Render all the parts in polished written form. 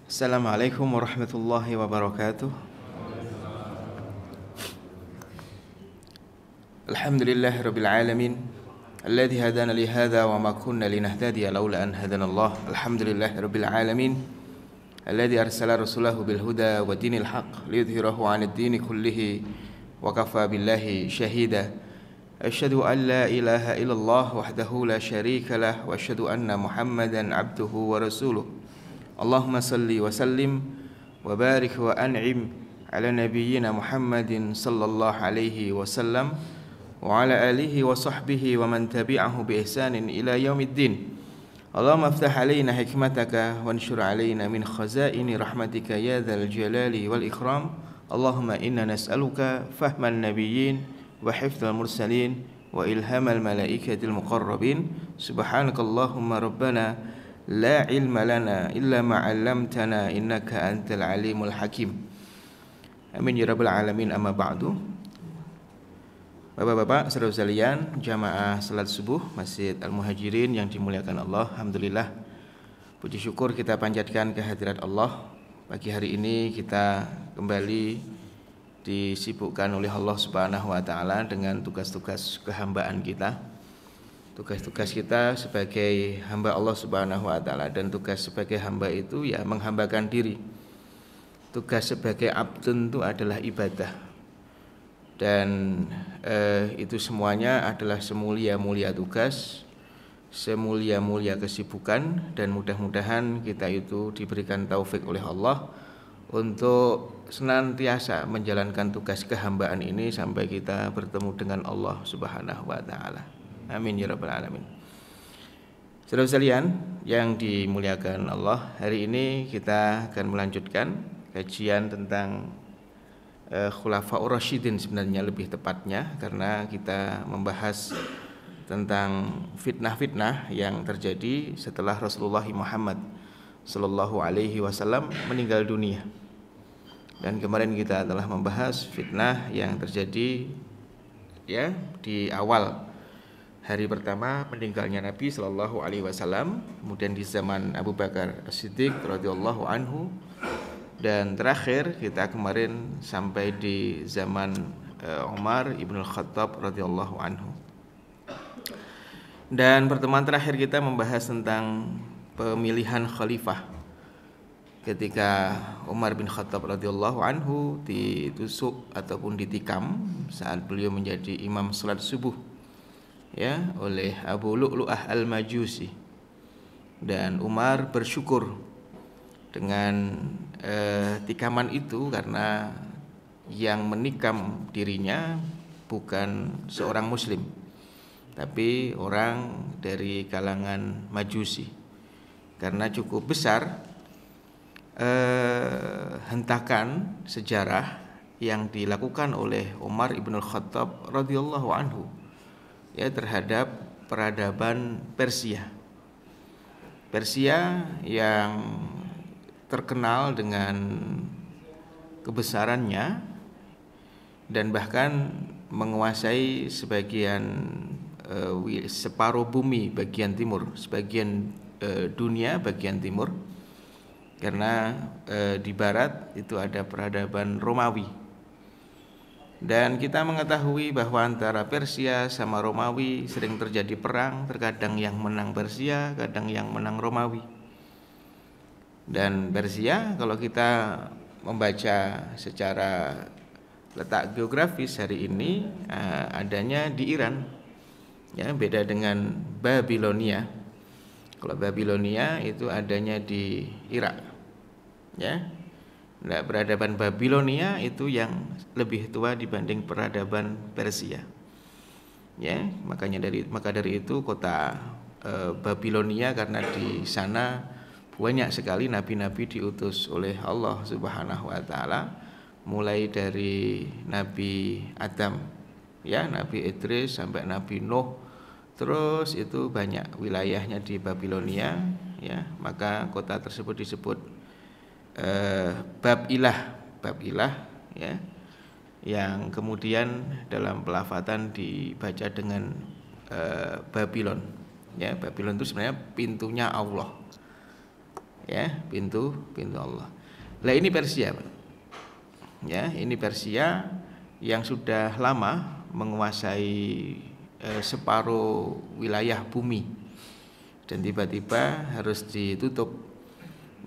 Assalamualaikum warahmatullahi wabarakatuh. Alhamdulillahirabbil alamin alladzi hadana li hadza wa ma kunna linahtadiya laula an hadanallah. Alhamdulillahirabbil alamin alladzi arsala rasulahu bil huda wa dinil haqq liyudhhirahu 'alad dini kullihi wa kafa billahi shahida. Asyhadu an la ilaha illallah wahdahu la syarika lah wa asyhadu anna Muhammadan 'abduhu wa rasuluh. Allahumma salli wa sallim wa barik wa an'im ala nabiyyina Muhammadin sallallahu alaihi wasallam wa ala alihi wa sahbihi wa man tabi'ahu bi ihsanin ila yaumiddin. Allahumma aftah alaina hikmataka wa anshur alaina min khazaini rahmatika ya dzal jalali wal ikram. Allahumma inna nas'aluka fahman nabiyyin wa hifdzal mursalin wa ilhamal malaikatil muqarrabin. Subhanakallahumma rabbana la ilma lana illa ma 'allamtana innaka antal alimul hakim. Amin ya rabbal alamin. Amma ba'du. Bapak-bapak, saudara sekalian, jamaah salat subuh Masjid Al-Muhajirin yang dimuliakan Allah, alhamdulillah, puji syukur kita panjatkan kehadirat Allah. Pagi hari ini kita kembali disibukkan oleh Allah Subhanahu wa taala dengan tugas-tugas kehambaan kita. Tugas-tugas kita sebagai hamba Allah Subhanahu wa taala, dan tugas sebagai hamba itu ya menghambakan diri. Tugas sebagai abdun itu adalah ibadah. Dan itu semuanya adalah semulia-mulia tugas, semulia-mulia kesibukan, dan mudah-mudahan kita itu diberikan taufik oleh Allah untuk senantiasa menjalankan tugas kehambaan ini sampai kita bertemu dengan Allah Subhanahu wa taala. Amin ya rabbal alamin. Saudara sekalian yang dimuliakan Allah, hari ini kita akan melanjutkan kajian tentang Khulafaur Rasyidin, sebenarnya lebih tepatnya, karena kita membahas tentang fitnah-fitnah yang terjadi setelah Rasulullah Muhammad sallallahu alaihi wasallam meninggal dunia. Dan kemarin kita telah membahas fitnah yang terjadi ya di awal hari pertama meninggalnya Nabi Shallallahu Alaihi Wasallam, kemudian di zaman Abu Bakar As-Siddiq radhiyallahu anhu, dan terakhir kita kemarin sampai di zaman Umar ibn Khattab radhiyallahu anhu. Dan pertemuan terakhir kita membahas tentang pemilihan khalifah ketika Umar bin Khattab radhiyallahu anhu ditusuk ataupun ditikam saat beliau menjadi imam salat subuh ya oleh Abu Lu'lu'ah al-Majusi, dan Umar bersyukur dengan tikaman itu karena yang menikam dirinya bukan seorang muslim tapi orang dari kalangan Majusi, karena cukup besar hentakan sejarah yang dilakukan oleh Umar ibn Khattab radhiyallahu anhu ya terhadap peradaban Persia. Persia yang terkenal dengan kebesarannya dan bahkan menguasai sebagian separuh bumi bagian timur, sebagian dunia bagian timur, karena di barat itu ada peradaban Romawi. Dan kita mengetahui bahwa antara Persia sama Romawi sering terjadi perang, terkadang yang menang Persia, kadang yang menang Romawi. Dan Persia, kalau kita membaca secara letak geografis hari ini, adanya di Iran. Ya, beda dengan Babilonia. Kalau Babilonia itu adanya di Irak. Ya. Nah, peradaban Babilonia itu yang lebih tua dibanding peradaban Persia. Ya, maka dari itu kota Babilonia, karena di sana banyak sekali nabi-nabi diutus oleh Allah Subhanahu wa taala, mulai dari Nabi Adam, ya, Nabi Idris sampai Nabi Nuh. Terus itu banyak wilayahnya di Babilonia, ya. Maka kota tersebut disebut Bab ilah ya, yang kemudian dalam pelafatan dibaca dengan Babylon ya. Babylon itu sebenarnya pintunya Allah ya, pintu Allah. Lah ini Persia, Pak. Ya, ini Persia yang sudah lama menguasai separuh wilayah bumi, dan tiba-tiba harus ditutup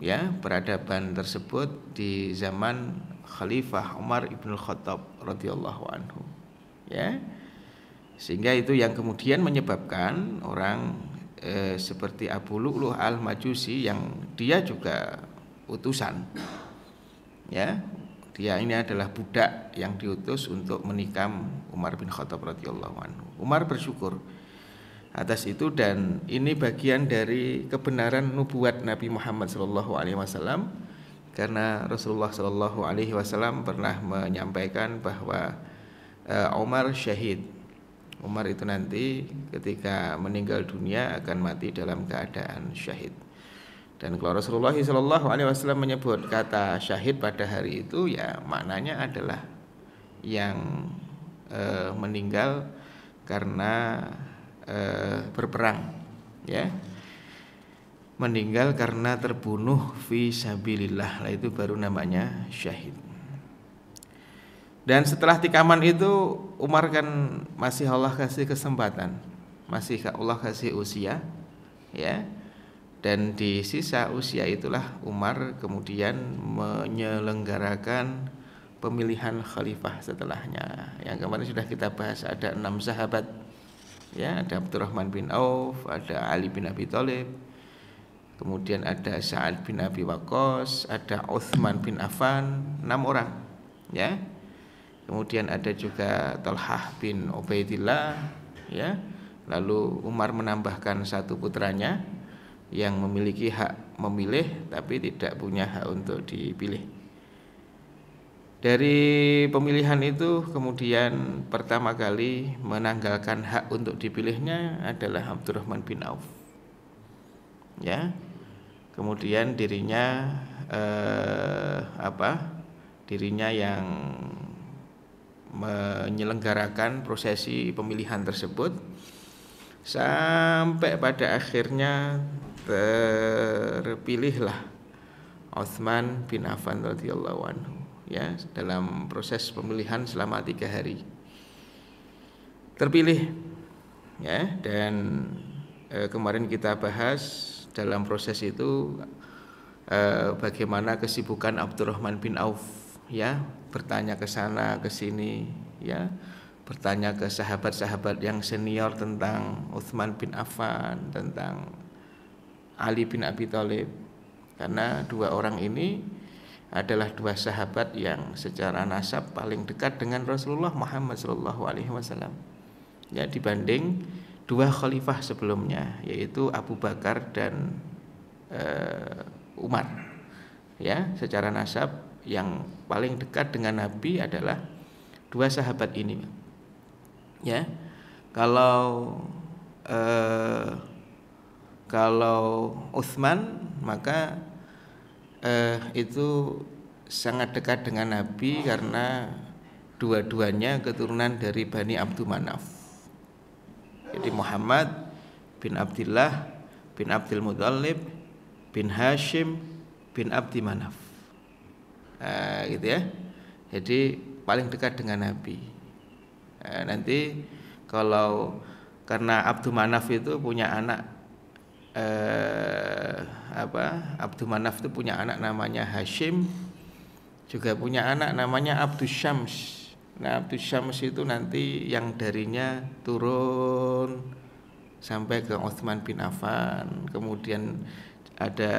ya peradaban tersebut di zaman Khalifah Umar ibn Khattab radhiyallahu anhu, ya, sehingga itu yang kemudian menyebabkan orang seperti Abu Lu'lu'ah al-Majusi yang dia juga utusan, ya, dia ini adalah budak yang diutus untuk menikam Umar bin Khattab radhiyallahu anhu. Umar bersyukur atas itu, dan ini bagian dari kebenaran nubuat Nabi Muhammad SAW, karena Rasulullah SAW pernah menyampaikan bahwa Umar syahid. Umar itu nanti ketika meninggal dunia akan mati dalam keadaan syahid. Dan kalau Rasulullah SAW menyebut kata syahid pada hari itu, ya maknanya adalah yang meninggal karena berperang, ya, meninggal karena terbunuh fi sabilillah, lah itu baru namanya syahid. Dan setelah tikaman itu Umar kan masih Allah kasih kesempatan, masih Allah kasih usia, ya. Dan di sisa usia itulah Umar kemudian menyelenggarakan pemilihan khalifah setelahnya. Yang kemarin sudah kita bahas, ada 6 sahabat, ya, ada Abdurrahman bin Auf, ada Ali bin Abi Thalib, kemudian ada Sa'ad bin Abi Waqqas, ada Utsman bin Affan, 6 orang, ya. Kemudian ada juga Talhah bin Ubaidillah, ya. Lalu Umar menambahkan 1 putranya yang memiliki hak memilih tapi tidak punya hak untuk dipilih. Dari pemilihan itu kemudian pertama kali menanggalkan hak untuk dipilihnya adalah Abdurrahman bin Auf, ya. Kemudian dirinya dirinya yang menyelenggarakan prosesi pemilihan tersebut sampai pada akhirnya terpilihlah Utsman bin Affan radhiyallahu anhu, ya, dalam proses pemilihan selama 3 hari terpilih, ya. Dan kemarin kita bahas dalam proses itu bagaimana kesibukan Abdurrahman bin Auf, ya, bertanya ke sana ke sini, ya, bertanya ke sahabat-sahabat yang senior tentang Utsman bin Affan, tentang Ali bin Abi Thalib, karena 2 orang ini adalah 2 sahabat yang secara nasab paling dekat dengan Rasulullah Muhammad SAW, ya, dibanding 2 khalifah sebelumnya, yaitu Abu Bakar dan Umar, ya. Secara nasab yang paling dekat dengan Nabi adalah 2 sahabat ini, ya. Kalau Utsman maka itu sangat dekat dengan Nabi karena dua-duanya keturunan dari Bani Abdul Manaf. Jadi Muhammad bin Abdullah bin Abdul Muthalib bin Hashim bin Abdi Manaf, gitu ya. Jadi paling dekat dengan Nabi. Nanti kalau karena Abdul Manaf itu punya anak Abdul Manaf itu punya anak namanya Hashim, juga punya anak namanya Abdus Syams. Nah, Abdus Syams itu nanti yang darinya turun sampai ke Utsman bin Affan, kemudian ada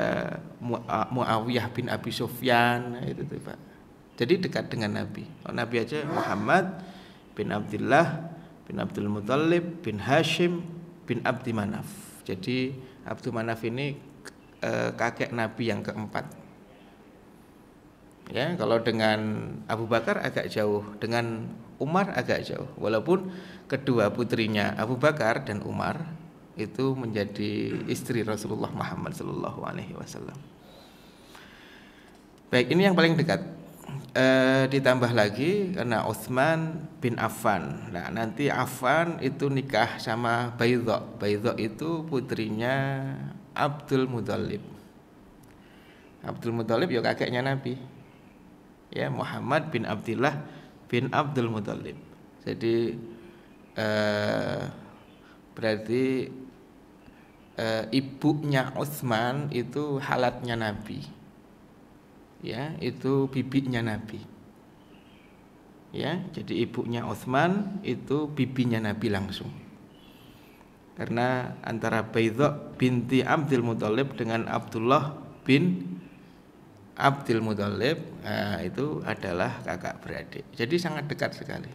Muawiyah bin Abi Sufyan, itu tuh, Pak. Jadi dekat dengan Nabi. Nabi aja Muhammad bin Abdullah bin Abdul Muthalib bin Hashim bin Abdi Manaf. Jadi Abdul Manaf ini kakek Nabi yang keempat. Ya, kalau dengan Abu Bakar agak jauh, dengan Umar agak jauh. Walaupun kedua putrinya Abu Bakar dan Umar itu menjadi istri Rasulullah Muhammad SAW. Baik, ini yang paling dekat. Ditambah lagi karena Utsman bin Affan. Nah, nanti Affan itu nikah sama Baidha. Baidha itu putrinya Abdul Muthalib. Abdul Muthalib ya kakeknya Nabi. Ya, Muhammad bin Abdullah bin Abdul Muthalib. Jadi berarti ibunya Utsman itu halatnya Nabi. Ya, itu bibinya Nabi. Ya, jadi ibunya Utsman itu bibinya Nabi langsung. Karena antara Baidha binti Abdul Muthalib dengan Abdullah bin Abdul Muthalib itu adalah kakak beradik. Jadi sangat dekat sekali.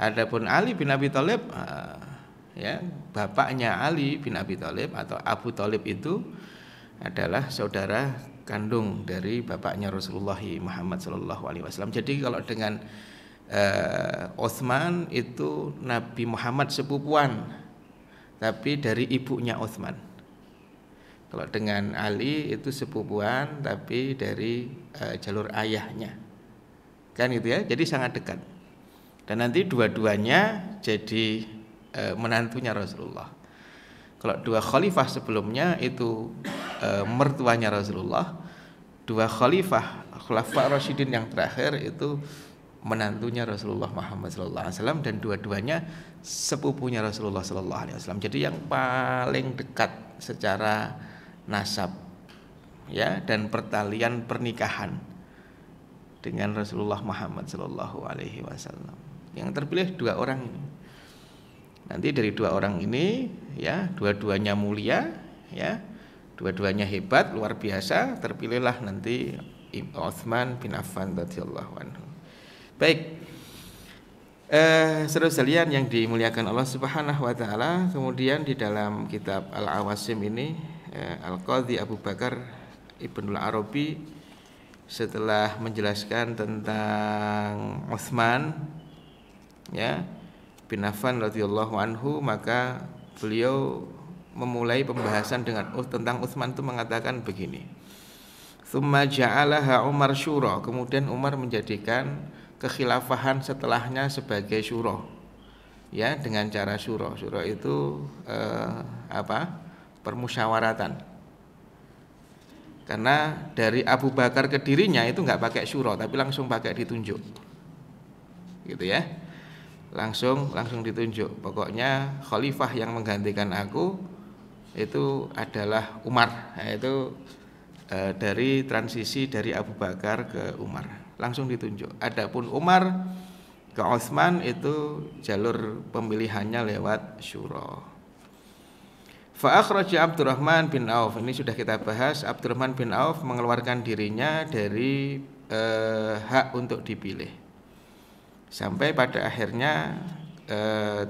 Adapun Ali bin Abi Thalib ya, bapaknya Ali bin Abi Thalib atau Abu Thalib itu adalah saudara kandung dari bapaknya Rasulullah Muhammad SAW. Jadi kalau dengan Utsman itu Nabi Muhammad sepupuan, tapi dari ibunya Utsman. Kalau dengan Ali itu sepupuan, tapi dari jalur ayahnya, kan gitu ya. Jadi sangat dekat. Dan nanti dua-duanya jadi menantunya Rasulullah. Kalau dua khalifah sebelumnya itu mertuanya Rasulullah, dua khalifah Rasyidin yang terakhir itu menantunya Rasulullah Muhammad SAW, dan dua-duanya sepupunya Rasulullah SAW. Jadi yang paling dekat secara nasab ya dan pertalian pernikahan dengan Rasulullah Muhammad SAW. Yang terpilih dua orang ini. Nanti dari dua orang ini ya, dua-duanya mulia ya, dua-duanya hebat luar biasa, terpilihlah nanti Utsman bin Affan radhiyallahu anhu. Baik, saudara sekalian yang dimuliakan Allah Subhanahu wa taala, kemudian di dalam kitab Al-Awasim ini Al-Qadhi Abu Bakar Ibnul Arabi setelah menjelaskan tentang Utsman ya bin Affan radhiyallahu anhu, maka beliau memulai pembahasan dengan tentang Utsman itu mengatakan begini. Tsumma ja'alaha Umar syura, kemudian Umar menjadikan kekhilafahan setelahnya sebagai syura. Ya, dengan cara syura. Syura itu permusyawaratan. Karena dari Abu Bakar ke dirinya itu enggak pakai syura, tapi langsung pakai ditunjuk. Gitu ya. Langsung ditunjuk. Pokoknya khalifah yang menggantikan aku itu adalah Umar. Nah, itu dari transisi dari Abu Bakar ke Umar, langsung ditunjuk. Adapun Umar ke Utsman itu jalur pemilihannya lewat syura. Fa akhraja Abdurrahman bin Auf, ini sudah kita bahas. Abdurrahman bin Auf mengeluarkan dirinya dari hak untuk dipilih, sampai pada akhirnya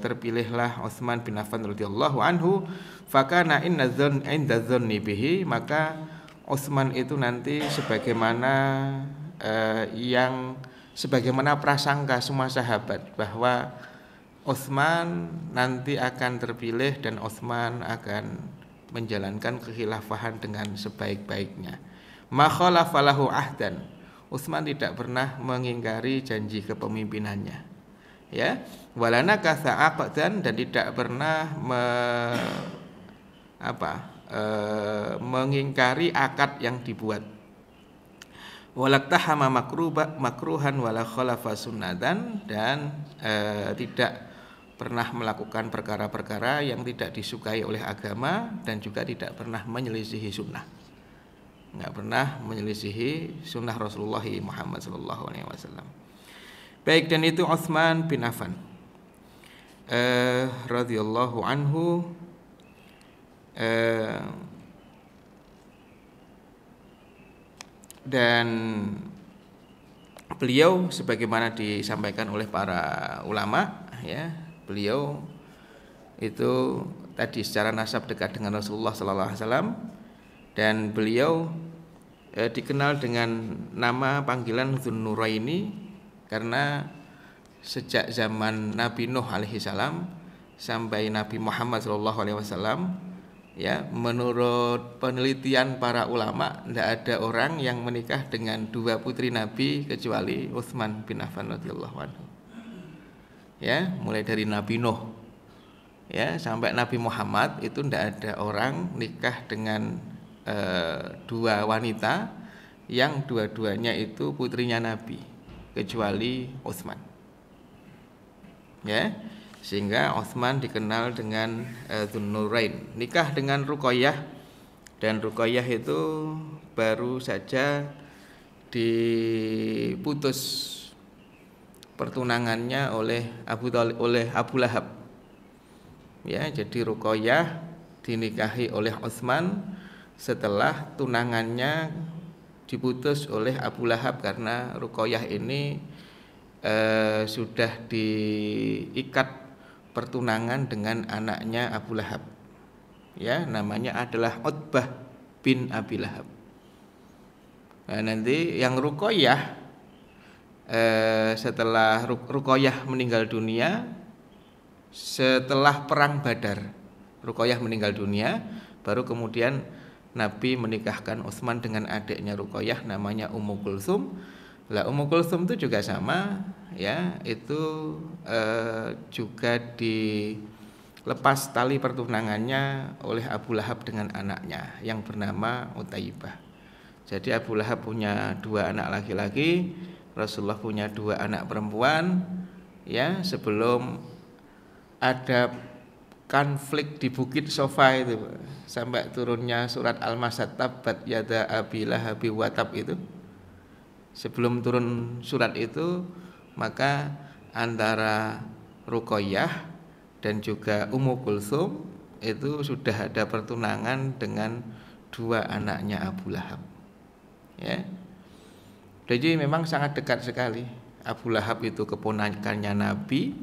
terpilihlah Utsman bin Affan radhiyallahu anhu. Fakana inda dzanni bihi, maka Utsman itu nanti sebagaimana prasangka semua sahabat bahwa Utsman nanti akan terpilih dan Utsman akan menjalankan kekhilafahan dengan sebaik-baiknya. Ma khalafa lahu ahdan, Utsman tidak pernah mengingkari janji kepemimpinannya. Ya, walana kasa aqdan, dan tidak pernah mengingkari akad yang dibuat. Walaktahama makruhan wala khalafa sunnatan, dan tidak pernah melakukan perkara-perkara yang tidak disukai oleh agama, dan juga tidak pernah menyelisihi sunnah. Enggak pernah menyelisihi sunnah Rasulullah Muhammad SAW. Baik, dan itu Utsman bin Affan radhiyallahu anhu. Dan beliau sebagaimana disampaikan oleh para ulama ya, beliau itu tadi secara nasab dekat dengan Rasulullah SAW, dan beliau dikenal dengan nama panggilan Dzunnuraini karena sejak zaman Nabi Nuh alaihi salam sampai Nabi Muhammad SAW ya, menurut penelitian para ulama tidak ada orang yang menikah dengan dua putri Nabi kecuali Utsman bin Affan radhiyallahu anhu. Ya, mulai dari Nabi Nuh ya sampai Nabi Muhammad itu tidak ada orang nikah dengan dua wanita yang dua-duanya itu putrinya Nabi, kecuali Utsman. Ya, sehingga Utsman dikenal dengan Dzunnurain. Nikah dengan Ruqayyah, dan Ruqayyah itu baru saja diputus pertunangannya oleh Abu Lahab. Ya, jadi Ruqayyah dinikahi oleh Utsman setelah tunangannya diputus oleh Abu Lahab, karena Ruqayyah ini sudah diikat pertunangan dengan anaknya Abu Lahab. Ya, namanya adalah Utbah bin Abi Lahab. Nah, nanti yang Ruqayyah setelah Ruqayyah meninggal dunia setelah perang Badar, Ruqayyah meninggal dunia, baru kemudian Nabi menikahkan Utsman dengan adiknya Ruqayyah, namanya Ummu Kulsum. Lah Ummu Kulsum itu juga sama, ya, itu juga dilepas tali pertunangannya oleh Abu Lahab dengan anaknya yang bernama Utaibah. Jadi Abu Lahab punya dua anak laki-laki, Rasulullah punya dua anak perempuan. Ya, sebelum ada konflik di Bukit Sofa itu, sampai turunnya surat Al-Masad, tabat yada abi lahabi watab itu. Sebelum turun surat itu, maka antara Ruqayyah dan juga Ummu Kulsum itu sudah ada pertunangan dengan dua anaknya Abu Lahab. Ya. Jadi memang sangat dekat sekali. Abu Lahab itu keponakannya Nabi,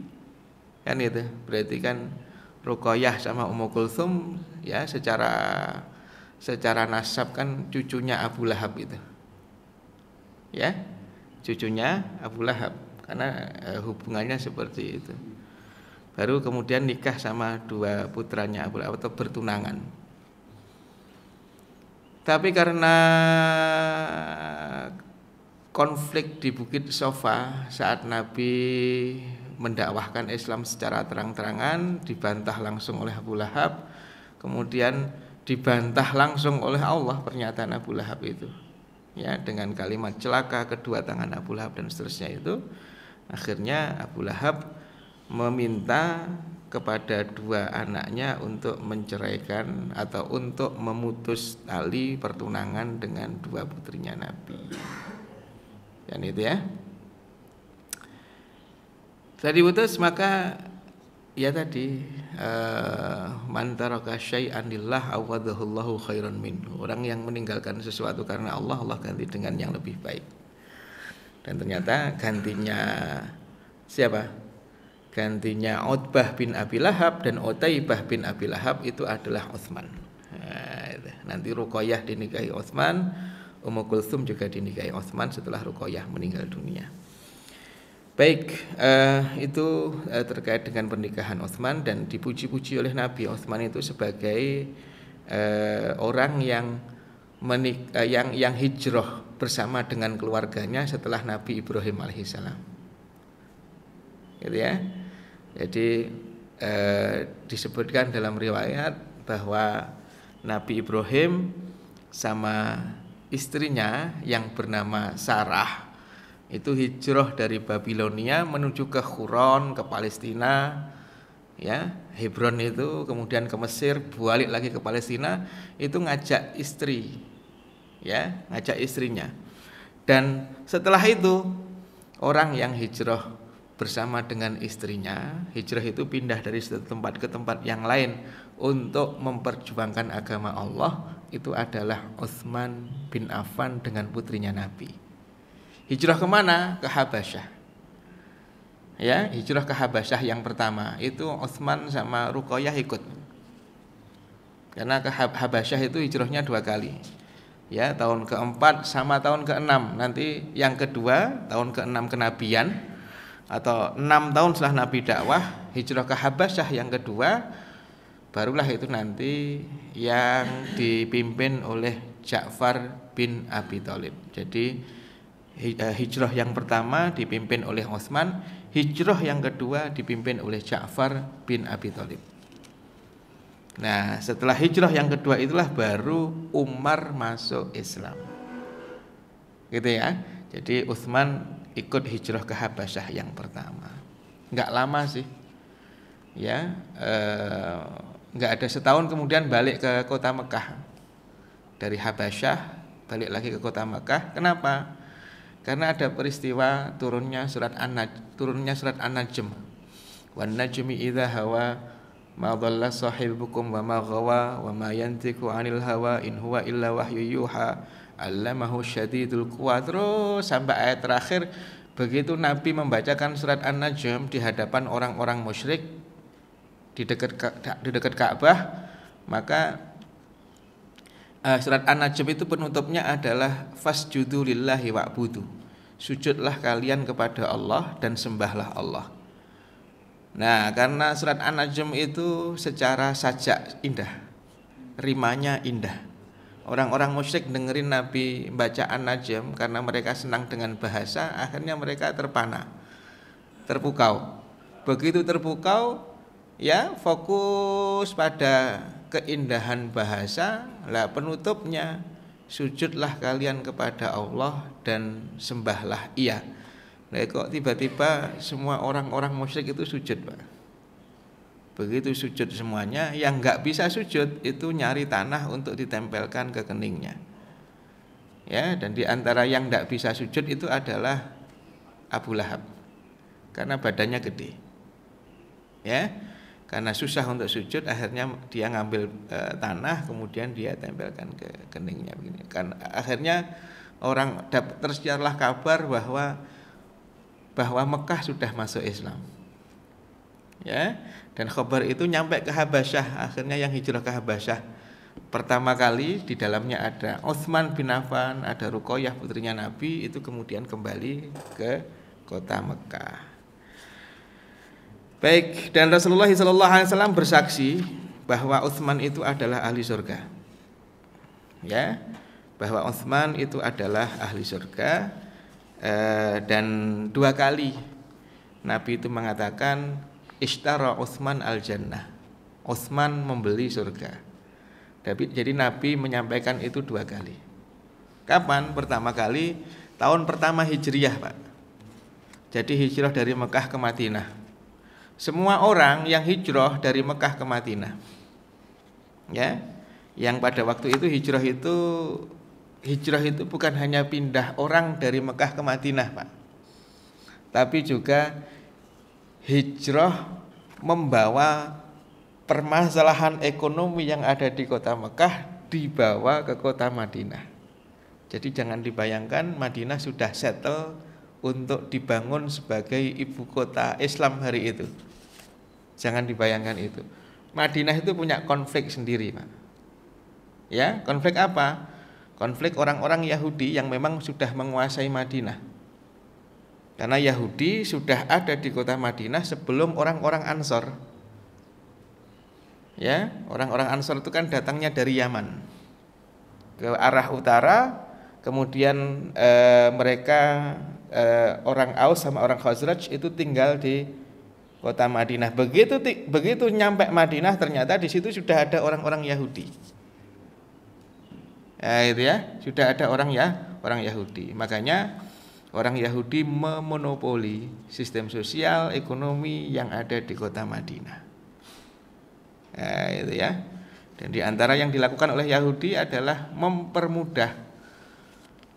kan itu. Berarti kan Ruqayyah sama Ummu Kulsum ya secara nasab kan cucunya Abu Lahab itu. Ya, cucunya Abu Lahab, karena hubungannya seperti itu. Baru kemudian nikah sama dua putranya Abu Lahab atau bertunangan. Tapi karena konflik di Bukit Sofa saat Nabi mendakwahkan Islam secara terang-terangan, dibantah langsung oleh Abu Lahab, kemudian dibantah langsung oleh Allah pernyataan Abu Lahab itu, ya, dengan kalimat celaka kedua tangan Abu Lahab dan seterusnya itu. Akhirnya Abu Lahab meminta kepada dua anaknya untuk menceraikan atau untuk memutus tali pertunangan dengan dua putrinya Nabi. Dan itu ya. Tadi putus, maka ya tadi man taraka syai'an lillah awadahullahu khairan minhu. Orang yang meninggalkan sesuatu karena Allah, Allah ganti dengan yang lebih baik. Dan ternyata gantinya siapa? Gantinya Utbah bin Abi Lahab dan Utaibah bin Abi Lahab itu adalah Utsman. Nanti Ruqayyah dinikahi Utsman, Ummu Kulsum juga dinikahi Utsman setelah Ruqayyah meninggal dunia. Baik, itu terkait dengan pernikahan Utsman, dan dipuji-puji oleh Nabi Utsman itu sebagai orang yang hijrah bersama dengan keluarganya setelah Nabi Ibrahim alaihissalam. Gitu ya. Jadi disebutkan dalam riwayat bahwa Nabi Ibrahim sama istrinya yang bernama Sarah itu hijrah dari Babilonia menuju ke Huron, ke Palestina, ya, Hebron itu, kemudian ke Mesir, balik lagi ke Palestina, itu ngajak istri, ya, ngajak istrinya. Dan setelah itu orang yang hijrah bersama dengan istrinya, hijrah itu pindah dari satu tempat ke tempat yang lain untuk memperjuangkan agama Allah, itu adalah Utsman bin Affan dengan putrinya Nabi. Hijrah kemana? Ke Habasyah. Ya, hijrah ke Habasyah yang pertama itu Utsman sama Ruqayyah ikut. Karena ke Habasyah itu hijrahnya 2 kali. Ya, tahun ke-4 sama tahun ke-6. Nanti yang kedua tahun ke-6 kenabian atau 6 tahun setelah Nabi dakwah, hijrah ke Habasyah yang kedua, barulah itu nanti yang dipimpin oleh Ja'far bin Abi Thalib. Jadi hijrah yang pertama dipimpin oleh Utsman, hijrah yang kedua dipimpin oleh Ja'far bin Abi Thalib. Nah, setelah hijrah yang kedua itulah baru Umar masuk Islam. Gitu ya. Jadi Utsman ikut hijrah ke Habasyah yang pertama. Enggak lama sih. Ya, enggak ada setahun kemudian balik ke kota Mekah. Dari Habasyah balik lagi ke kota Mekah. Kenapa? Karena ada peristiwa turunnya surat An-Najm. Wan najmi idza hawa ma dhalla sahibukum wa ma ghawa wa ma yantiqu 'anil hawa in huwa illa wahyu yuha 'allamahu syadidul quwa. Terus sampai ayat terakhir, begitu Nabi membacakan surat An-Najm di hadapan orang-orang musyrik di dekat Ka'bah, maka surat An-Najm itu penutupnya adalah fasjudu lillahi wa'budu. Sujudlah kalian kepada Allah dan sembahlah Allah. Nah, karena surat An-Najm itu secara sajak indah, rimanya indah. Orang-orang musyrik dengerin Nabi baca An-Najm karena mereka senang dengan bahasa, akhirnya mereka terpana, terpukau. Begitu terpukau, ya fokus pada keindahan bahasa. Lah penutupnya, sujudlah kalian kepada Allah dan sembahlah Ia. Nah, kok tiba-tiba semua orang-orang musyrik itu sujud, Pak. Begitu sujud semuanya, yang nggak bisa sujud itu nyari tanah untuk ditempelkan ke keningnya. Ya, dan di antara yang nggak bisa sujud itu adalah Abu Lahab, karena badannya gede. Ya, karena susah untuk sujud, akhirnya dia ngambil tanah, kemudian dia tempelkan ke keningnya begini. Kan akhirnya orang tersiarlah kabar bahwa Mekah sudah masuk Islam. Ya, dan kabar itu nyampe ke Habasyah. Akhirnya yang hijrah ke Habasyah pertama kali di dalamnya ada Utsman bin Affan, ada Ruqayyah putrinya Nabi, itu kemudian kembali ke kota Mekah. Baik, dan Rasulullah SAW bersaksi bahwa Utsman itu adalah ahli surga. Ya, bahwa Utsman itu adalah ahli surga. Dan 2 kali Nabi itu mengatakan ishtara Utsman al-jannah. Utsman membeli surga. Jadi Nabi menyampaikan itu 2 kali. Kapan? Pertama kali tahun pertama Hijriyah, Pak. Jadi hijrah dari Mekah ke Madinah. Semua orang yang hijrah dari Mekah ke Madinah, ya, yang pada waktu itu hijrah itu bukan hanya pindah orang dari Mekah ke Madinah, Pak, tapi juga hijrah membawa permasalahan ekonomi yang ada di kota Mekah dibawa ke kota Madinah. Jadi jangan dibayangkan Madinah sudah settle untuk dibangun sebagai ibu kota Islam hari itu. Jangan dibayangkan itu. Madinah itu punya konflik sendiri, Pak. Ya, konflik apa? Konflik orang-orang Yahudi yang memang sudah menguasai Madinah. Karena Yahudi sudah ada di kota Madinah sebelum orang-orang Ansor. Ya, orang-orang Ansor itu kan datangnya dari Yaman ke arah utara, kemudian mereka orang Aus sama orang Khazraj itu tinggal di kota Madinah. Begitu nyampe Madinah, ternyata di situ sudah ada orang-orang Yahudi. Itu ya, sudah ada orang Yahudi. Makanya orang Yahudi memonopoli sistem sosial ekonomi yang ada di kota Madinah. Itu ya. Dan di antara yang dilakukan oleh Yahudi adalah mempermudah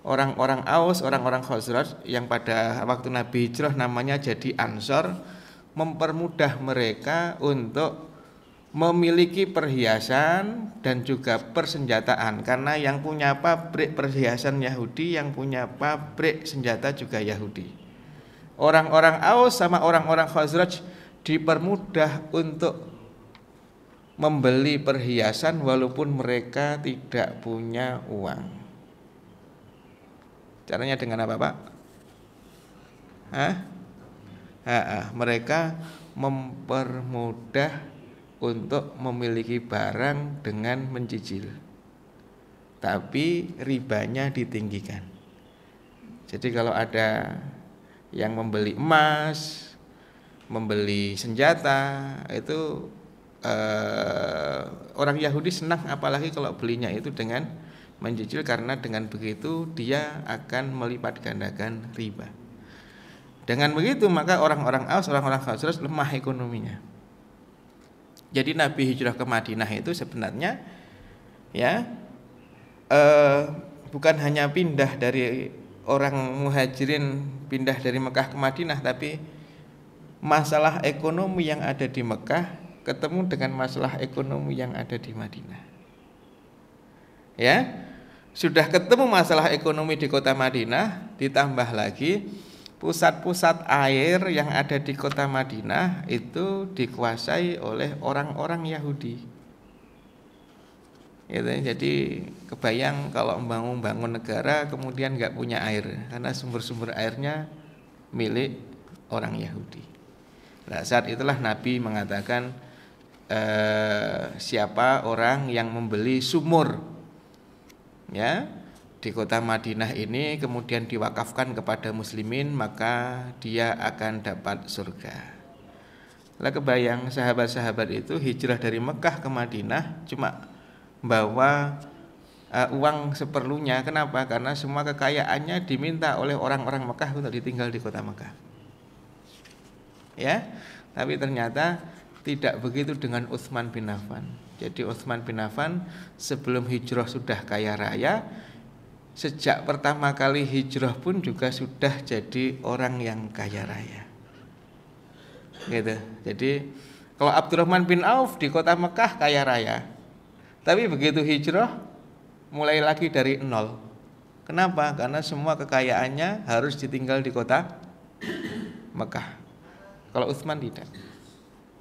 orang-orang Aus, orang-orang Khazraj yang pada waktu Nabi hijrah namanya jadi Ansor, mempermudah mereka untuk memiliki perhiasan dan juga persenjataan, karena yang punya pabrik perhiasan Yahudi, yang punya pabrik senjata juga Yahudi. Orang-orang Aus sama orang-orang Khazraj dipermudah untuk membeli perhiasan walaupun mereka tidak punya uang. Caranya dengan apa, Pak? Mereka mempermudah untuk memiliki barang dengan mencicil, tapi ribanya ditinggikan. Jadi kalau ada yang membeli emas, membeli senjata, itu orang Yahudi senang apalagi kalau belinya itu dengan mencicil, karena dengan begitu dia akan melipat gandakan riba. Dengan begitu maka orang-orang Aus, orang-orang Khazraj lemah ekonominya. Jadi Nabi hijrah ke Madinah itu sebenarnya ya bukan hanya pindah dari orang Muhajirin, pindah dari Mekah ke Madinah, tapi masalah ekonomi yang ada di Mekah ketemu dengan masalah ekonomi yang ada di Madinah. Ya, sudah ketemu masalah ekonomi di kota Madinah, ditambah lagi pusat-pusat air yang ada di kota Madinah itu dikuasai oleh orang-orang Yahudi. Gitu, jadi kebayang kalau membangun negara kemudian nggak punya air karena sumber-sumber airnya milik orang Yahudi. Nah, saat itulah Nabi mengatakan siapa orang yang membeli sumur ya di kota Madinah ini kemudian diwakafkan kepada muslimin, maka dia akan dapat surga. Lah kebayang sahabat-sahabat itu hijrah dari Mekah ke Madinah cuma bawa uang seperlunya. Kenapa? Karena semua kekayaannya diminta oleh orang-orang Mekah untuk ditinggal di kota Mekah. Ya, tapi ternyata tidak begitu dengan Utsman bin Affan. Jadi Utsman bin Affan sebelum hijrah sudah kaya raya, sejak pertama kali hijrah pun juga sudah jadi orang yang kaya raya. Gitu. Jadi kalau Abdurrahman bin Auf di kota Mekah kaya raya, tapi begitu hijrah mulai lagi dari nol. Kenapa? Karena semua kekayaannya harus ditinggal di kota Mekah. Kalau Utsman tidak.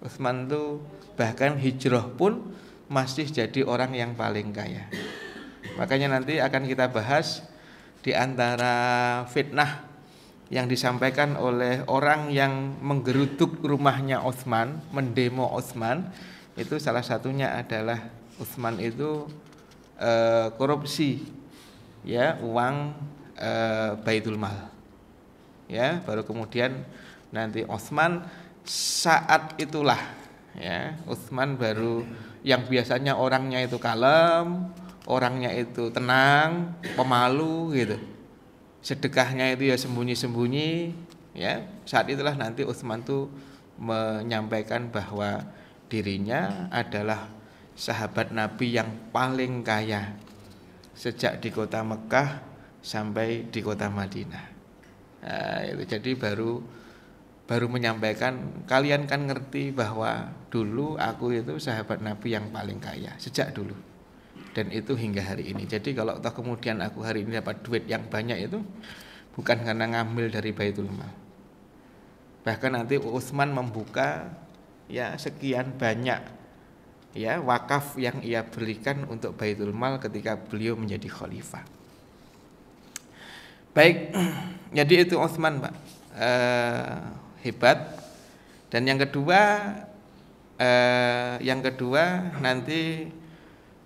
Utsman itu bahkan hijrah pun masih jadi orang yang paling kaya. Makanya nanti akan kita bahas di antara fitnah yang disampaikan oleh orang yang menggeruduk rumahnya Utsman, mendemo Utsman, itu salah satunya adalah Utsman itu korupsi ya uang Baitul Mal. Ya, baru kemudian nanti Utsman saat itulah ya Utsman baru yang biasanya orangnya itu kalem, orangnya itu tenang, pemalu gitu. Sedekahnya itu ya sembunyi-sembunyi ya. Saat itulah nanti Utsman tuh menyampaikan bahwa dirinya adalah sahabat Nabi yang paling kaya sejak di kota Mekah sampai di kota Madinah. Nah, itu jadi baru menyampaikan, kalian kan ngerti bahwa dulu aku itu sahabat Nabi yang paling kaya sejak dulu, dan itu hingga hari ini. Jadi kalau toh kemudian aku hari ini dapat duit yang banyak itu bukan karena ngambil dari Baitul Mal. Bahkan nanti Utsman membuka ya sekian banyak ya wakaf yang ia berikan untuk Baitul Mal ketika beliau menjadi khalifah. Baik, jadi itu Utsman, Pak. Hebat. Dan yang kedua nanti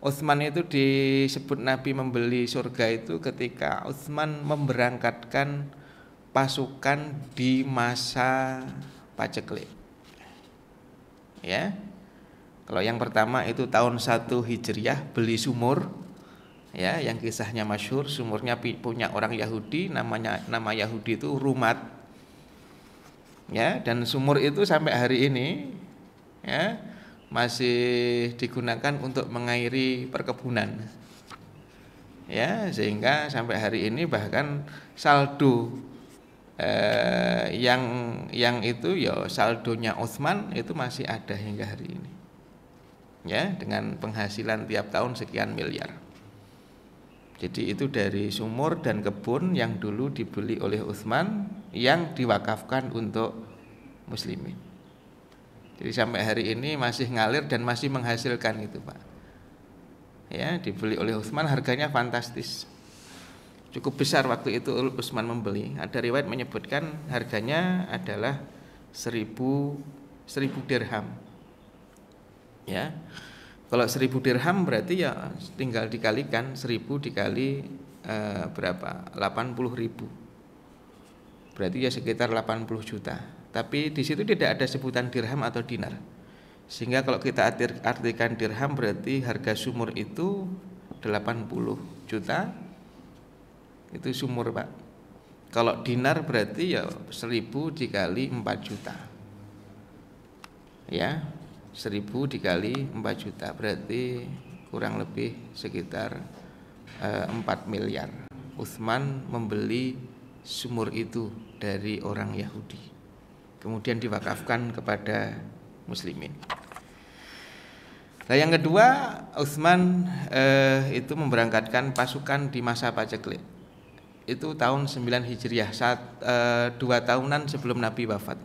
Utsman itu disebut Nabi membeli surga itu ketika Utsman memberangkatkan pasukan di masa paceklik. Ya. Kalau yang pertama itu tahun 1 Hijriah beli sumur ya, yang kisahnya masyhur, sumurnya punya orang Yahudi, nama Yahudi itu Rumat. Ya, dan sumur itu sampai hari ini ya masih digunakan untuk mengairi perkebunan. Ya, sehingga sampai hari ini bahkan saldo yang itu ya saldonya Utsman itu masih ada hingga hari ini. Ya, dengan penghasilan tiap tahun sekian miliar. Jadi itu dari sumur dan kebun yang dulu dibeli oleh Utsman yang diwakafkan untuk muslimin. Jadi sampai hari ini masih ngalir dan masih menghasilkan itu, Pak. Ya, dibeli oleh Utsman, harganya fantastis. Cukup besar waktu itu Utsman membeli. Ada riwayat menyebutkan harganya adalah 1000 dirham. Ya. Kalau 1000 dirham berarti ya tinggal dikalikan 1000 dikali berapa? 80.000. Berarti ya sekitar 80 juta. Tapi di situ tidak ada sebutan dirham atau dinar. Sehingga kalau kita artikan dirham berarti harga sumur itu 80 juta. Itu sumur, Pak. Kalau dinar berarti ya 1000 dikali 4 juta. Ya, 1000 dikali 4 juta berarti kurang lebih sekitar 4 miliar. Utsman membeli sumur itu dari orang Yahudi, kemudian diwakafkan kepada muslimin. Nah, yang kedua, Utsman itu memberangkatkan pasukan di masa paceklik. Itu tahun 9 Hijriah, 2 tahunan sebelum Nabi wafat.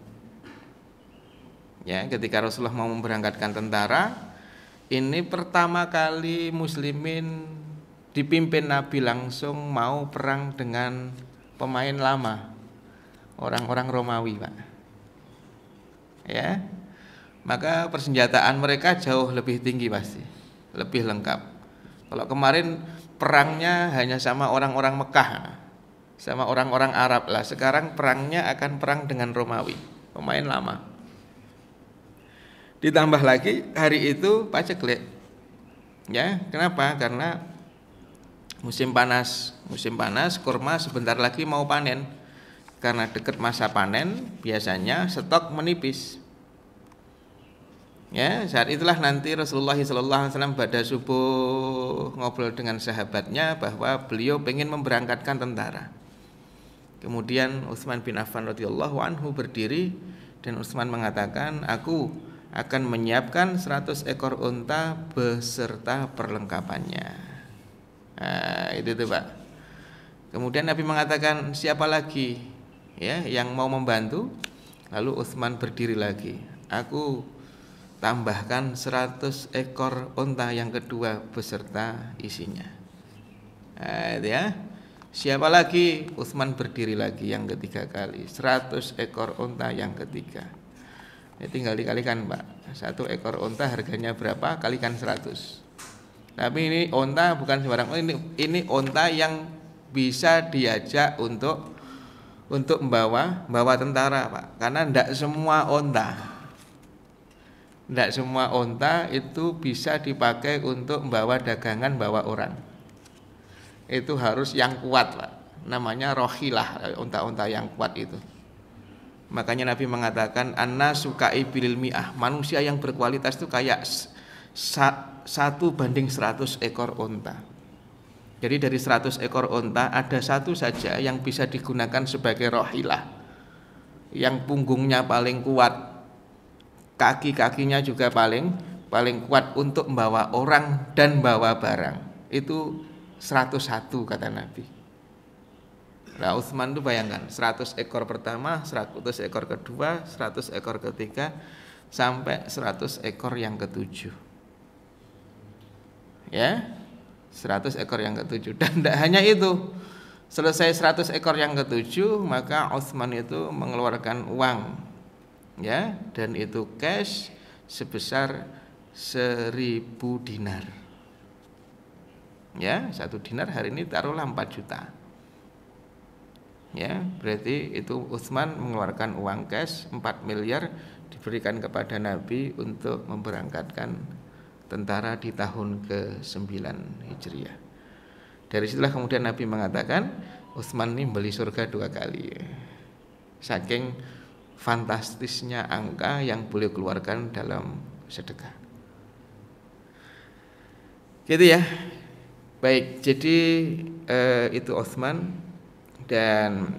Ya, ketika Rasulullah mau memberangkatkan tentara, ini pertama kali muslimin dipimpin Nabi langsung mau perang dengan pemain lama, orang-orang Romawi, Pak. Ya. Maka persenjataan mereka jauh lebih tinggi pasti, lebih lengkap. Kalau kemarin perangnya hanya sama orang-orang Mekah, sama orang-orang Arab lah. Sekarang perangnya akan perang dengan Romawi, pemain lama. Ditambah lagi hari itu paceklik. Ya, kenapa? Karena musim panas, kurma sebentar lagi mau panen. Karena dekat masa panen, biasanya stok menipis. Ya, saat itulah nanti Rasulullah SAW pada subuh ngobrol dengan sahabatnya bahwa beliau pengen memberangkatkan tentara. Kemudian Utsman bin Affan radhiyallahu anhu berdiri dan Utsman mengatakan, aku akan menyiapkan 100 ekor unta beserta perlengkapannya. Nah, itu tuh, Pak. Kemudian Nabi mengatakan, siapa lagi ya yang mau membantu? Lalu Utsman berdiri lagi, aku tambahkan 100 ekor unta yang kedua beserta isinya. Nah, itu ya. Siapa lagi? Utsman berdiri lagi yang ketiga kali, 100 ekor unta yang ketiga. Ini tinggal dikalikan, Pak. 1 ekor unta harganya berapa? Kalikan 100. Tapi ini unta bukan sembarang. Ini unta yang bisa diajak untuk membawa tentara, Pak. Karena tidak semua unta itu bisa dipakai untuk membawa dagangan, bawa orang. Itu harus yang kuat, Pak. Namanya rohilah, unta-unta yang kuat itu. Makanya Nabi mengatakan, annasu kaibil mi'ah. Manusia yang berkualitas itu kayak 1:100 ekor unta. Jadi dari 100 ekor unta ada satu saja yang bisa digunakan sebagai rohilah, yang punggungnya paling kuat, kaki-kakinya juga paling kuat untuk membawa orang dan bawa barang. Itu 101 kata Nabi. Nah, Utsman itu bayangkan 100 ekor pertama, 100 ekor kedua, 100 ekor ketiga, sampai 100 ekor yang ketujuh. Ya, 100 ekor yang ketujuh. Dan tidak hanya itu, selesai 100 ekor yang ketujuh, maka Utsman itu mengeluarkan uang, ya, dan itu cash sebesar 1000 dinar. Ya, 1 dinar hari ini taruhlah 4 juta. Ya, berarti itu Utsman mengeluarkan uang cash 4 miliar diberikan kepada Nabi untuk memberangkatkan tentara di tahun ke-9 Hijriah. Dari situlah kemudian Nabi mengatakan Utsman ini beli surga 2 kali. Saking fantastisnya angka yang boleh keluarkan dalam sedekah. Gitu ya. Baik, jadi itu Utsman. Dan